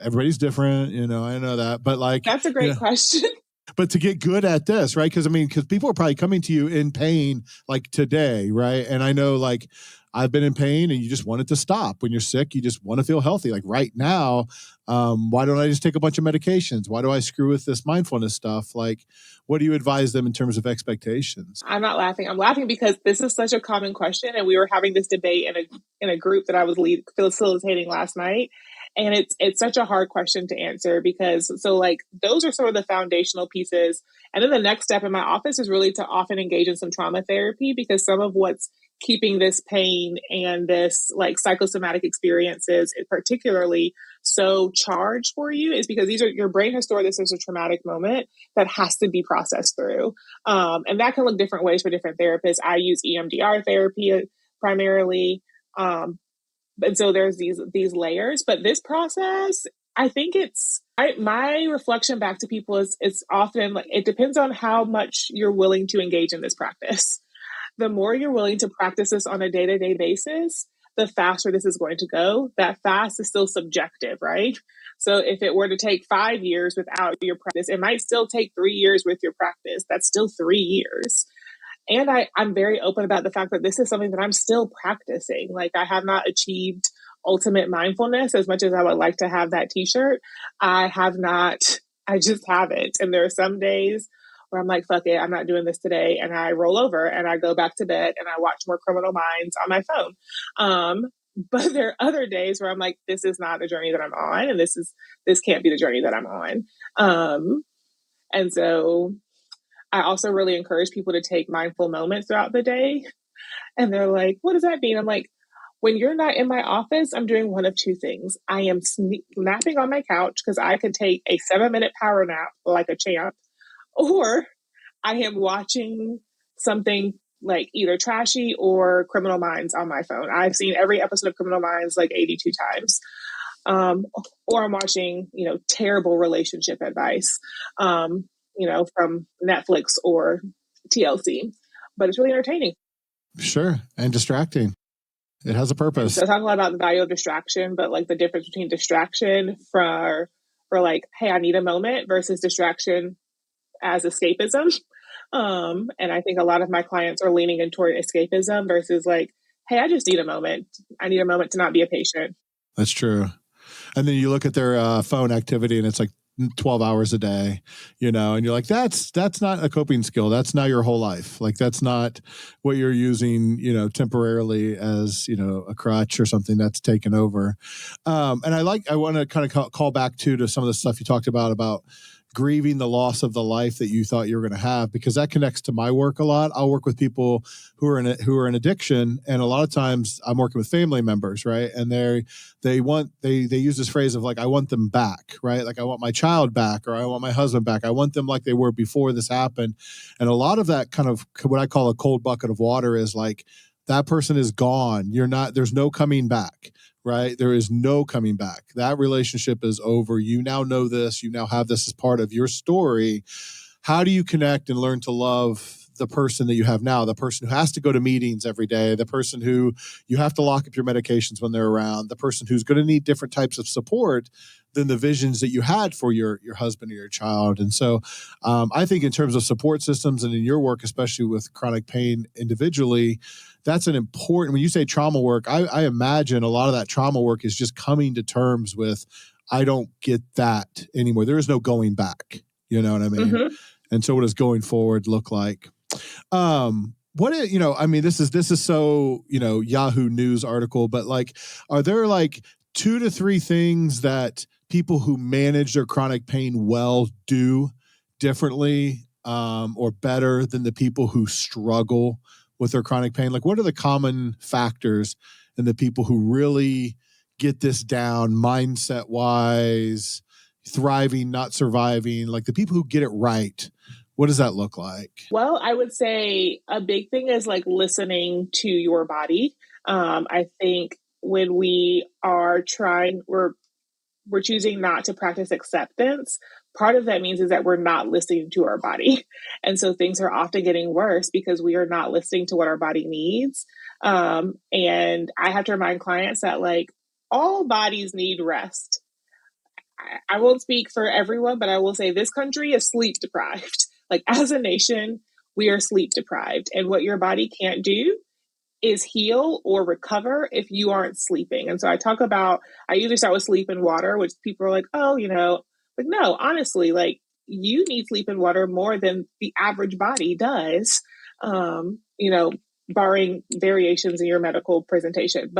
Speaker 3: everybody's different, I know that, but
Speaker 2: that's a great question.
Speaker 3: But to get good at this, right? Because people are probably coming to you in pain like today, right? And I know like I've been in pain and you just want it to stop. When you're sick, you just want to feel healthy. Like right now, why don't I just take a bunch of medications? Why do I screw with this mindfulness stuff? Like, what do you advise them in terms of expectations?
Speaker 2: I'm not laughing. I'm laughing because this is such a common question, and we were having this debate in a group that I was facilitating last night, and it's such a hard question to answer because like those are sort of the foundational pieces, and then the next step in my office is really to often engage in some trauma therapy because some of what's keeping this pain and this like psychosomatic experiences, particularly so charged for you, is because your brain has stored this as a traumatic moment that has to be processed through. And that can look different ways for different therapists. I use EMDR therapy primarily. And so there's these layers, but this process, I think my reflection back to people is it's often like, it depends on how much you're willing to engage in this practice. The more you're willing to practice this on a day-to-day basis, the faster this is going to go. That fast is still subjective, right? So if it were to take 5 years without your practice, it might still take 3 years with your practice. That's still 3 years. And I'm very open about the fact that this is something that I'm still practicing. Like I have not achieved ultimate mindfulness as much as I would like to have that t-shirt. I just haven't. And there are some days where I'm like, fuck it, I'm not doing this today. And I roll over and I go back to bed and I watch more Criminal Minds on my phone. But there are other days where I'm like, this is not a journey that I'm on. And this can't be the journey that I'm on. And so I also really encourage people to take mindful moments throughout the day. And they're like, what does that mean? I'm like, when you're not in my office, I'm doing one of two things. I am napping on my couch because I could take a 7-minute power nap like a champ, or I am watching something like either trashy or Criminal Minds on my phone. I've seen every episode of Criminal Minds like 82 times. Or I'm watching, terrible relationship advice, from Netflix or TLC. But it's really entertaining.
Speaker 3: Sure. And distracting. It has a purpose.
Speaker 2: So I talk a lot about the value of distraction, but like the difference between distraction for like, hey, I need a moment versus distraction as escapism. And I think a lot of my clients are leaning in toward escapism versus like, hey, I just need a moment. I need a moment to not be a patient.
Speaker 3: That's true. And then you look at their phone activity and it's like 12 hours a day, and you're like, that's not a coping skill. That's not your whole life. Like, that's not what you're using, temporarily as, a crutch or something that's taken over. And I want to kind of call back to some of the stuff you talked about grieving the loss of the life that you thought you were going to have, because that connects to my work a lot. I'll work with people who are in addiction, and a lot of times I'm working with family members, right? And they use this phrase of like, I want them back, right? Like I want my child back, or I want my husband back. I want them like they were before this happened. And a lot of that kind of what I call a cold bucket of water is like, that person is gone. There's no coming back. Right? There is no coming back. That relationship is over. You now know this. You now have this as part of your story. How do you connect and learn to love the person that you have now, the person who has to go to meetings every day, the person who you have to lock up your medications when they're around, the person who's going to need different types of support than the visions that you had for your husband or your child? And so I think in terms of support systems and in your work, especially with chronic pain individually, that's an important, when you say trauma work, I imagine a lot of that trauma work is just coming to terms with, I don't get that anymore. There is no going back. You know what I mean?
Speaker 2: Mm-hmm.
Speaker 3: And so what does going forward look like? This is so, Yahoo News article, but like, are there like 2 to 3 things that people who manage their chronic pain well do differently, or better than the people who struggle with their chronic pain? Like, what are the common factors in the people who really get this down mindset wise, thriving, not surviving, like the people who get it right? What does that look like?
Speaker 2: Well, I would say a big thing is like listening to your body. I think when we are we're choosing not to practice acceptance, part of that means is that we're not listening to our body. And so things are often getting worse because we are not listening to what our body needs. And I have to remind clients that like all bodies need rest. I won't speak for everyone, but I will say this country is sleep deprived. Like as a nation, we are sleep deprived. And what your body can't do is heal or recover if you aren't sleeping. And so I usually start with sleep and water, which people are like, oh, like, no, honestly, like you need sleep and water more than the average body does, barring variations in your medical presentation.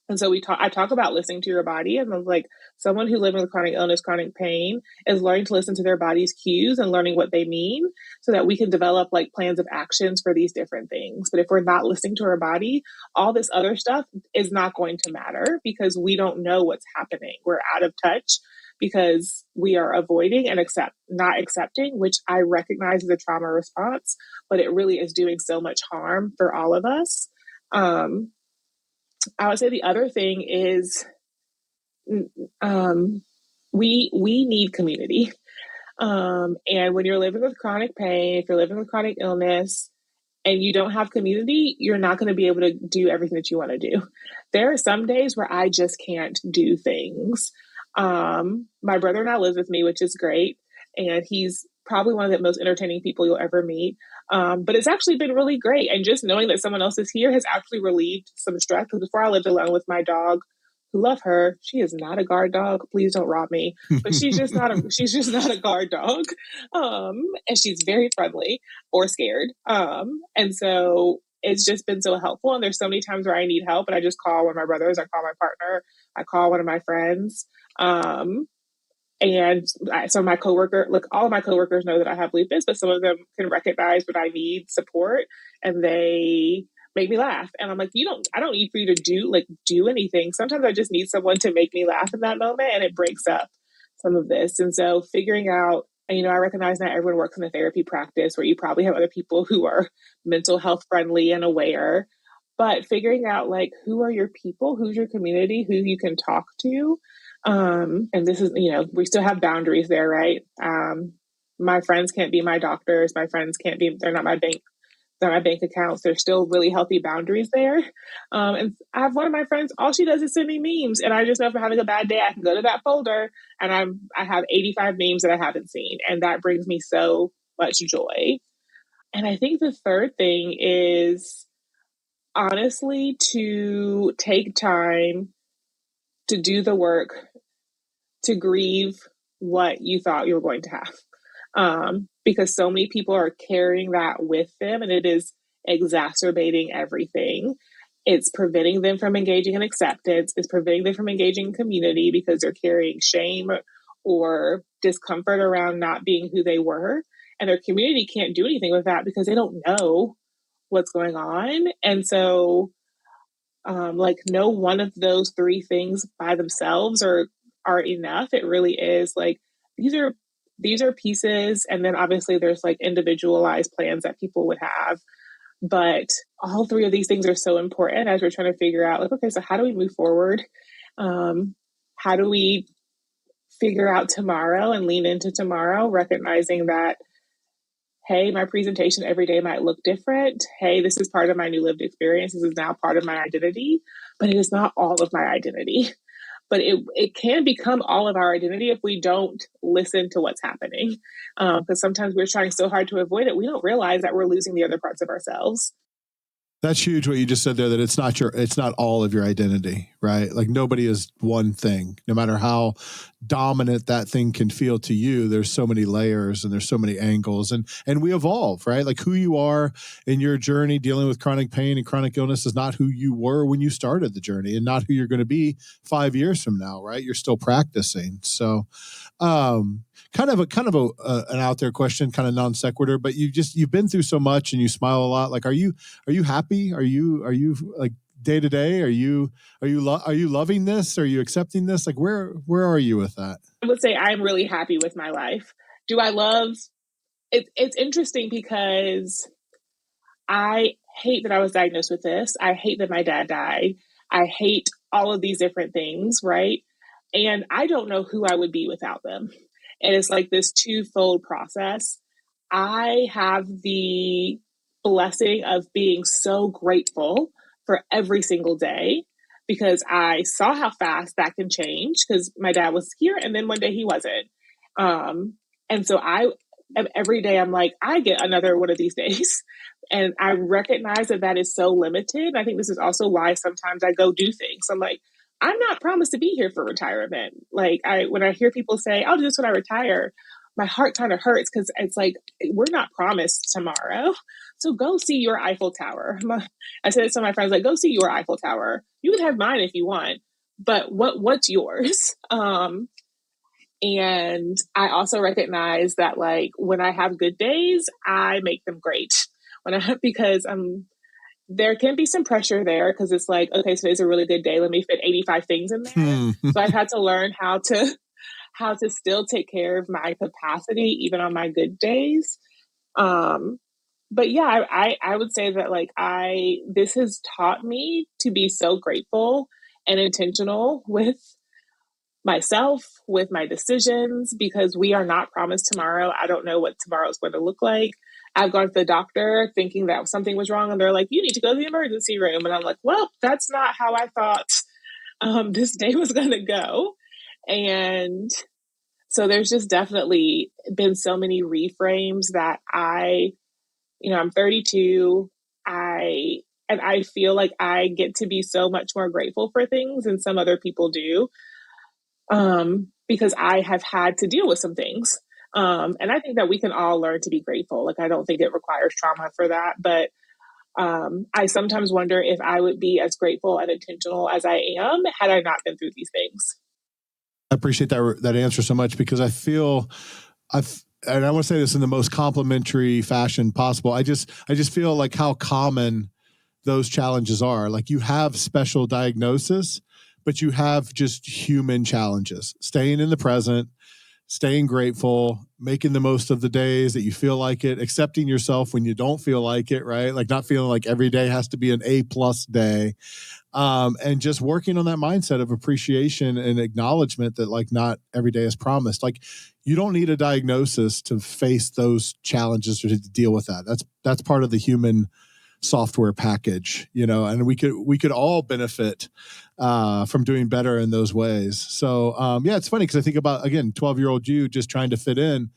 Speaker 2: And so I talk about listening to your body, and I was like, someone who living with chronic illness, chronic pain is learning to listen to their body's cues and learning what they mean so that we can develop like plans of actions for these different things. But if we're not listening to our body, all this other stuff is not going to matter because we don't know what's happening. We're out of touch because we are avoiding and not accepting, which I recognize as a trauma response, but it really is doing so much harm for all of us. I would say the other thing is we need community. And when you're living with chronic pain, if you're living with chronic illness and you don't have community, you're not going to be able to do everything that you want to do. There are some days where I just can't do things. My brother-in-law lives with me, which is great. And he's probably one of the most entertaining people you'll ever meet. But it's actually been really great. And just knowing that someone else is here has actually relieved some stress. Because before I lived alone with my dog, who love her, she is not a guard dog. Please don't rob me. But she's just not a guard dog. And she's very friendly or scared. And so it's just been so helpful. And there's so many times where I need help and I just call one of my brothers, I call my partner, I call one of my friends. So my coworker, look, all of my coworkers know that I have lupus, but some of them can recognize when I need support and they make me laugh. And I'm like, I don't need for you to do anything. Sometimes I just need someone to make me laugh in that moment, and it breaks up some of this. And so figuring out, I recognize not everyone works in a therapy practice where you probably have other people who are mental health friendly and aware, but figuring out like, who are your people, who's your community, who you can talk to. And this is, we still have boundaries there, right? My friends can't be my doctors. My friends they're not my bank accounts. There's still really healthy boundaries there. And I have one of my friends, all she does is send me memes. And I just know if I'm having a bad day, I can go to that folder and I have 85 memes that I haven't seen. And that brings me so much joy. And I think the third thing is honestly to take time to do the work to grieve what you thought you were going to have. Because so many people are carrying that with them and it is exacerbating everything. It's preventing them from engaging in acceptance. It's preventing them from engaging in community because they're carrying shame or discomfort around not being who they were. And their community can't do anything with that because they don't know what's going on. And so no one of those three things by themselves are enough. It really is like these are pieces, and then obviously there's like individualized plans that people would have, but all three of these things are so important as we're trying to figure out like, okay, so how do we move forward? How do we figure out tomorrow and lean into tomorrow, recognizing that, hey, my presentation every day might look different. Hey, this is part of my new lived experience. This is now part of my identity, but it is not all of my identity. But it can become all of our identity if we don't listen to what's happening. Because sometimes we're trying so hard to avoid it, we don't realize that we're losing the other parts of ourselves.
Speaker 3: That's huge what you just said there, that it's not all of your identity, right? Like nobody is one thing. No matter how dominant that thing can feel to you, there's so many layers and there's so many angles and we evolve, right? Like who you are in your journey dealing with chronic pain and chronic illness is not who you were when you started the journey and not who you're going to be 5 years from now, right? You're still practicing. So, kind of an out there question, kind of non sequitur, but you've been through so much and you smile a lot. Like, are you happy? Are you like day to day? Are you loving this? Are you accepting this? Like, where are you with that?
Speaker 2: I would say I'm really happy with my life. Do I love it? It's interesting because I hate that I was diagnosed with this. I hate that my dad died. I hate all of these different things, right? And I don't know who I would be without them. And it's like this twofold process. I have the blessing of being so grateful for every single day because I saw how fast that can change, because my dad was here and then one day he wasn't. And so every day I'm like, I get another one of these days. And I recognize that that is so limited. I think this is also why sometimes I go do things. I'm like, I'm not promised to be here for retirement. Like when I hear people say, I'll do this when I retire, my heart kind of hurts, because it's like, we're not promised tomorrow. So go see your Eiffel Tower. I said to some of my friends, like, go see your Eiffel Tower. You can have mine if you want, but what's yours? And I also recognize that, like, when I have good days, I make them great. Because there can be some pressure there, because it's like, okay, today's a really good day. Let me fit 85 things in there. So I've had to learn how to still take care of my capacity even on my good days. But yeah, I would say that, like, this has taught me to be so grateful and intentional with myself, with my decisions, because we are not promised tomorrow. I don't know what tomorrow is going to look like. I've gone to the doctor thinking that something was wrong, and they're like, you need to go to the emergency room. And I'm like, well, that's not how I thought this day was going to go. And so there's just definitely been so many reframes that I'm 32. I feel like I get to be so much more grateful for things than some other people do, because I have had to deal with some things. And I think that we can all learn to be grateful. Like, I don't think it requires trauma for that, but I sometimes wonder if I would be as grateful and intentional as I am had I not been through these things.
Speaker 3: I appreciate that answer so much, because I feel and I want to say this in the most complimentary fashion possible. I just feel like how common those challenges are. Like, you have special diagnoses, but you have just human challenges. Staying in the present, staying grateful, making the most of the days that you feel like it, accepting yourself when you don't feel like it, right? Like, not feeling like every day has to be an A+ day. And just working on that mindset of appreciation and acknowledgement that, like, not every day is promised. Like, you don't need a diagnosis to face those challenges or to deal with that. That's part of the human software package, and we could all benefit from doing better in those ways. So it's funny, because I think about, again, 12-year-old you just trying to fit in,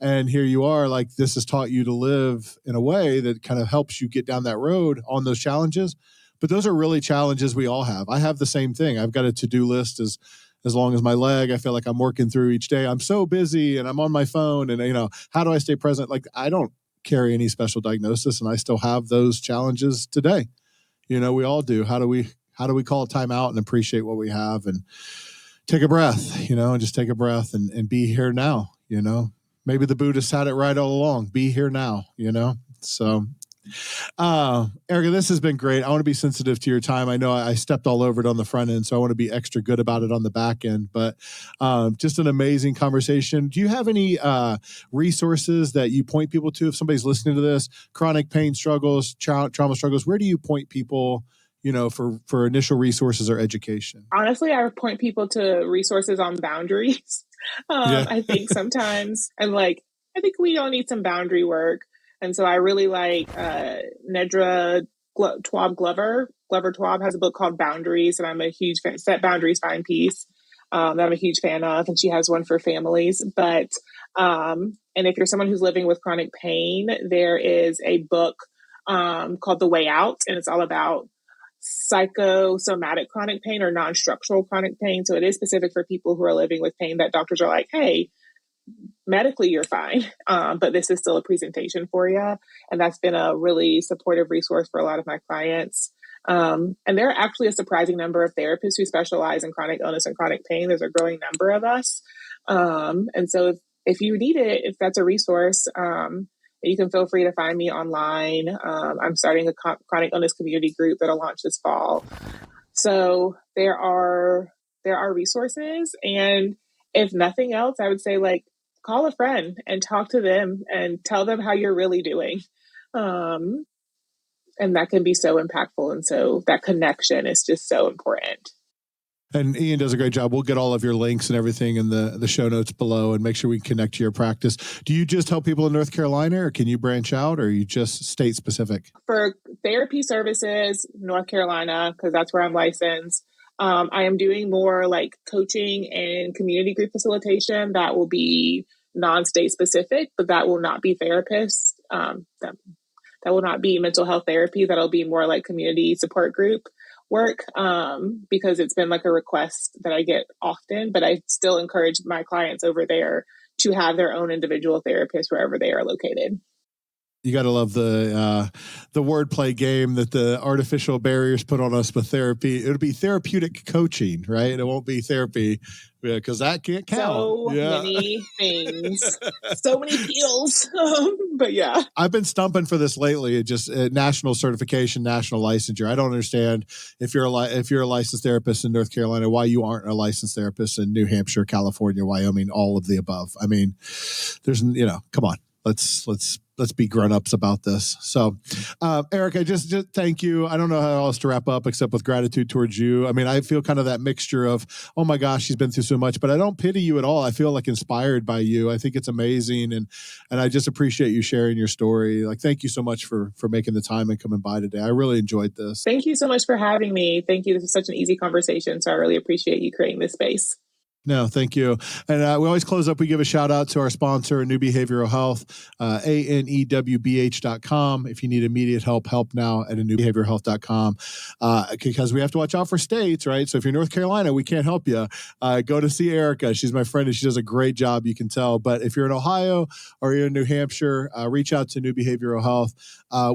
Speaker 3: and here you are, like, this has taught you to live in a way that kind of helps you get down that road on those challenges. But those are really challenges we all have. I have the same thing. I've got a to-do list as long as my leg. I feel like I'm working through each day. I'm so busy and I'm on my phone, and how do I stay present? Like, I don't carry any special diagnosis, and I still have those challenges today. We all do. How do we call time out and appreciate what we have and take a breath, and just take a breath and be here now, maybe the Buddhists had it right all along. Be here now, So Erica, this has been great. I want to be sensitive to your time. I know I stepped all over it on the front end, so I want to be extra good about it on the back end, but just an amazing conversation. Do you have any resources that you point people to if somebody's listening to this, chronic pain struggles, trauma struggles? Where do you point people, for initial resources or education?
Speaker 2: Honestly, I would point people to resources on boundaries. I think sometimes I think we all need some boundary work. And so I really like Nedra Tawwab Glover. Glover Tawwab has a book called Boundaries, and I'm a huge fan. Set Boundaries, Find Peace. That I'm a huge fan of, and she has one for families. But and if you're someone who's living with chronic pain, there is a book called The Way Out, and it's all about psychosomatic chronic pain or non-structural chronic pain. So it is specific for people who are living with pain that doctors are like, hey, medically you're fine, but this is still a presentation for you. And that's been a really supportive resource for a lot of my clients. And there are actually a surprising number of therapists who specialize in chronic illness and chronic pain. There's a growing number of us. And so if you need it, if that's a resource, you can feel free to find me online. I'm starting a chronic illness community group that'll launch this fall. So there are resources. And if nothing else, I would say, like, call a friend and talk to them and tell them how you're really doing. And that can be so impactful. And so that connection is just so important.
Speaker 3: And Ian does a great job. We'll get all of your links and everything in the show notes below and make sure we connect to your practice. Do you just help people in North Carolina, or can you branch out, or are you just state specific?
Speaker 2: For therapy services, North Carolina, because that's where I'm licensed. I am doing more like coaching and community group facilitation that will be non-state specific, but that will not be therapists. That will not be mental health therapy. That'll be more like community support group work, because it's been like a request that I get often, but I still encourage my clients over there to have their own individual therapist wherever they are located.
Speaker 3: You got to love the wordplay game that the artificial barriers put on us with therapy. It'll be therapeutic coaching, right? It won't be therapy because that can't count.
Speaker 2: So many things, so many feels. But yeah,
Speaker 3: I've been stumping for this lately. It just national certification, national licensure. I don't understand if you're a licensed therapist in North Carolina, why you aren't a licensed therapist in New Hampshire, California, Wyoming, all of the above. I mean, there's come on, let's be grown-ups about this. So, Eric, I just thank you. I don't know how else to wrap up except with gratitude towards you. I mean, I feel kind of that mixture of, oh my gosh, she's been through so much, but I don't pity you at all. I feel like inspired by you. I think it's amazing. And I just appreciate you sharing your story. Like, thank you so much for making the time and coming by today. I really enjoyed this.
Speaker 2: Thank you so much for having me. Thank you. This is such an easy conversation. So I really appreciate you creating this space.
Speaker 3: No, thank you. And we always close up. We give a shout out to our sponsor, Anew Behavioral Health, ANEWBH.com. If you need immediate help now at AnewBehavioralHealth.com, because we have to watch out for states, right? So if you're North Carolina, we can't help you. Go to see Erica. She's my friend and she does a great job, you can tell. But if you're in Ohio or you're in New Hampshire, reach out to Anew Behavioral Health.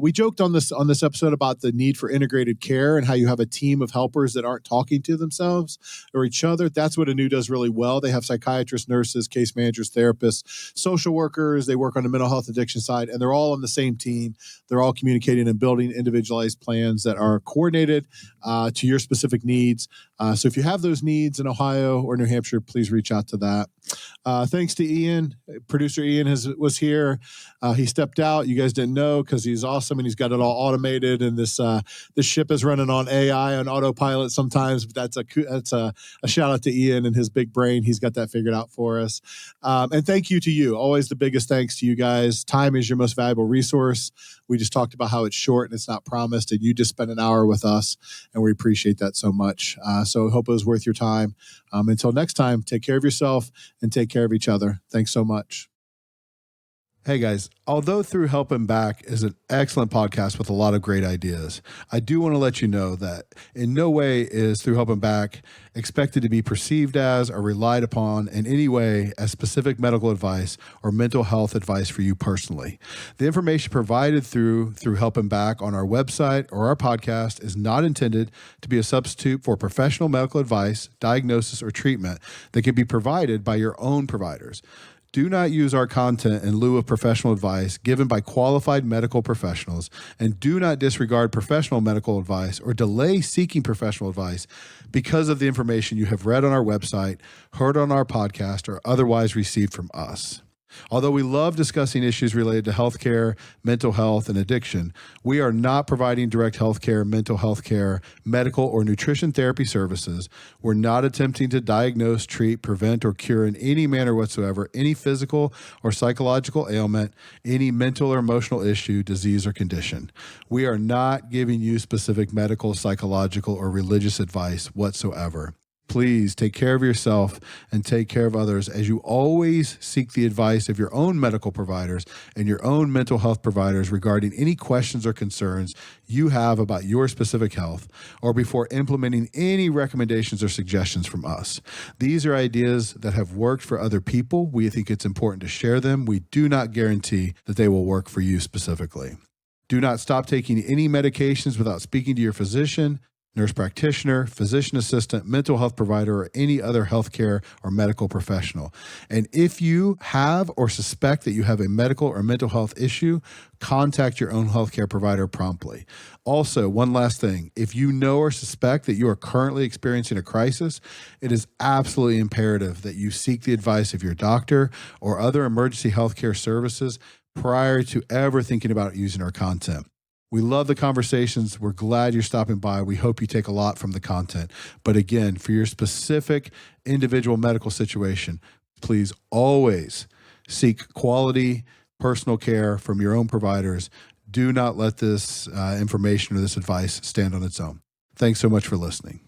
Speaker 3: We joked on this episode about the need for integrated care and how you have a team of helpers that aren't talking to themselves or each other. That's what Anew does really well. They have psychiatrists, nurses, case managers, therapists, social workers. They work on the mental health addiction side, and they're all on the same team. They're all communicating and building individualized plans that are coordinated to your specific needs. So if you have those needs in Ohio or New Hampshire, please reach out to that. Thanks to Ian. Producer Ian was here. He stepped out. You guys didn't know because he's awesome and he's got it all automated. And this ship is running on AI on autopilot sometimes. But that's a shout out to Ian and his big brain. He's got that figured out for us. And thank you to you. Always the biggest thanks to you guys. Time is your most valuable resource. We just talked about how it's short and it's not promised. And you just spent an hour with us, and we appreciate that so much. So I hope it was worth your time. Until next time, take care of yourself and take care of each other. Thanks so much.
Speaker 1: Hey guys, although Through Help and Back is an excellent podcast with a lot of great ideas, I do want to let you know that in no way is Through Help and Back expected to be perceived as or relied upon in any way as specific medical advice or mental health advice for you personally. The information provided through Help and Back on our website or our podcast is not intended to be a substitute for professional medical advice, diagnosis, or treatment that can be provided by your own providers. Do not use our content in lieu of professional advice given by qualified medical professionals, and do not disregard professional medical advice or delay seeking professional advice because of the information you have read on our website, heard on our podcast, or otherwise received from us. Although we love discussing issues related to healthcare, mental health, and addiction, we are not providing direct healthcare, mental health care, medical, or nutrition therapy services. We're not attempting to diagnose, treat, prevent, or cure in any manner whatsoever any physical or psychological ailment, any mental or emotional issue, disease, or condition. We are not giving you specific medical, psychological, or religious advice whatsoever. Please take care of yourself and take care of others as you always seek the advice of your own medical providers and your own mental health providers regarding any questions or concerns you have about your specific health, or before implementing any recommendations or suggestions from us. These are ideas that have worked for other people. We think it's important to share them. We do not guarantee that they will work for you specifically. Do not stop taking any medications without speaking to your physician, nurse practitioner, physician assistant, mental health provider, or any other healthcare or medical professional. And if you have or suspect that you have a medical or mental health issue, contact your own healthcare provider promptly. Also, one last thing, if you know or suspect that you are currently experiencing a crisis, it is absolutely imperative that you seek the advice of your doctor or other emergency healthcare services prior to ever thinking about using our content. We love the conversations. We're glad you're stopping by. We hope you take a lot from the content. But again, for your specific individual medical situation, please always seek quality personal care from your own providers. Do not let this information or this advice stand on its own. Thanks so much for listening.